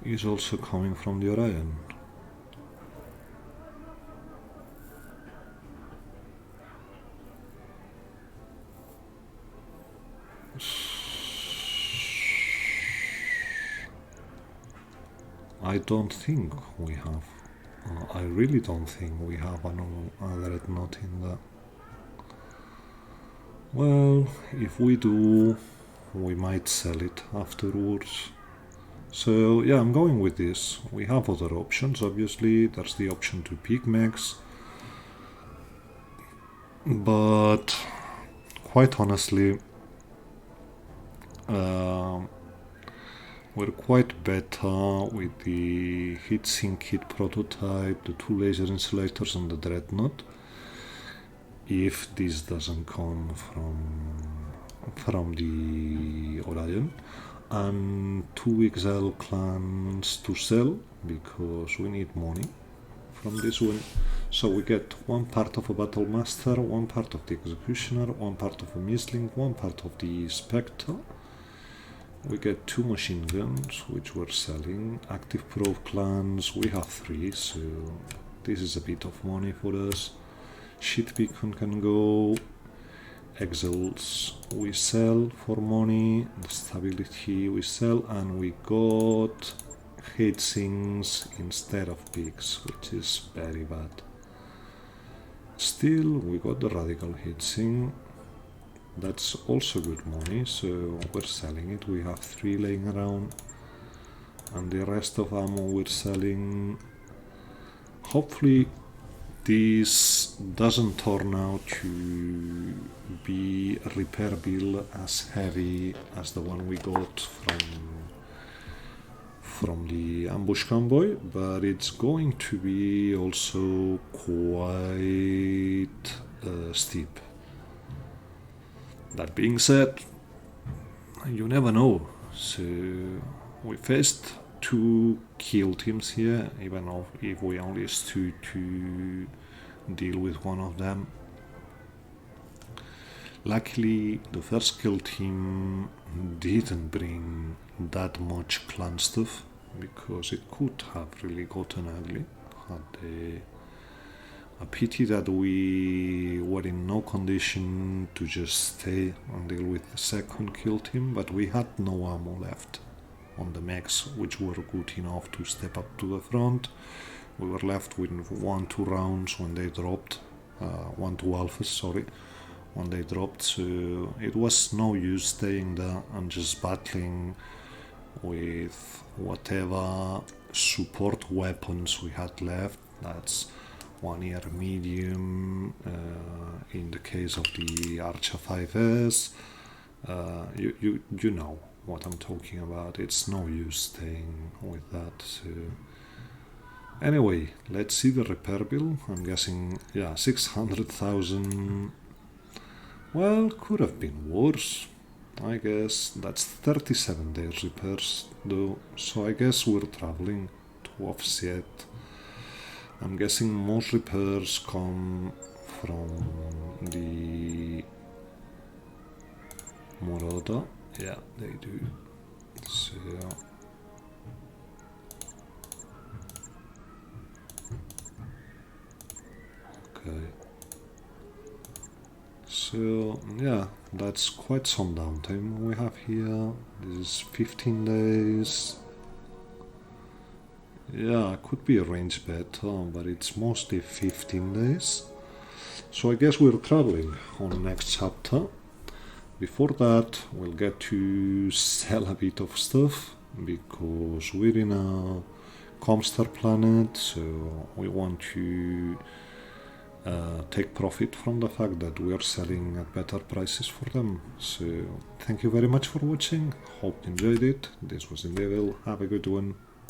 is also coming from the Orion. I don't think we have. I really don't think we have a Dreadnought in there. Well, if we do, we might sell it afterwards. So yeah, I'm going with this. We have other options, obviously. There's the option to pick mechs, but quite honestly, we're quite better with the heatsink kit prototype, the 2 laser insulators and the Dreadnought, if this doesn't come from the Orion, and 2 XL clans to sell, because we need money from this one. So we get 1 part of a Battle Master, 1 part of the Executioner, 1 part of a Misling, 1 part of the Spectre. We get 2 machine guns, which we're selling. Active Probe clans, we have 3, so this is a bit of money for us. Shit Beacon can go. Exels we sell for money. The Stability we sell, and we got heatsinks instead of pigs, which is very bad. Still, we got the Radical Heatsink. That's also good money, so we're selling it. We have 3 laying around, and the rest of ammo we're selling. Hopefully this doesn't turn out to be a repair bill as heavy as the one we got from the ambush convoy, but it's going to be also quite steep. That being said, you never know. So we faced 2 kill teams here, even if we only stood to deal with one of them. Luckily, the first kill team didn't bring that much clan stuff, because it could have really gotten ugly. A pity that we were in no condition to just stay and deal with the second kill team, but we had no ammo left on the mechs, which were good enough to step up to the front. We were left with 1-2 rounds when they dropped, 1-2 alphas, sorry, when they dropped, so it was no use staying there and just battling with whatever support weapons we had left. That's 1-year medium, in the case of the Archer 5S, you know what I'm talking about. It's no use staying with that, so Anyway, let's see the repair bill. I'm guessing, yeah, 600,000. Well, could have been worse. I guess that's 37 days repairs though, so I guess we're traveling to offset. I'm guessing most repairs come from the Moroda. Yeah, they do. So okay. So yeah, that's quite some downtime we have here. This is 15 days. Yeah, could be arranged better, but it's mostly 15 days. So I guess we're traveling on the next chapter. Before that, we'll get to sell a bit of stuff because we're in a Comstar planet, so we want to take profit from the fact that we are selling at better prices for them. So thank you very much for watching. Hope you enjoyed it. This was Indevil. Have a good one.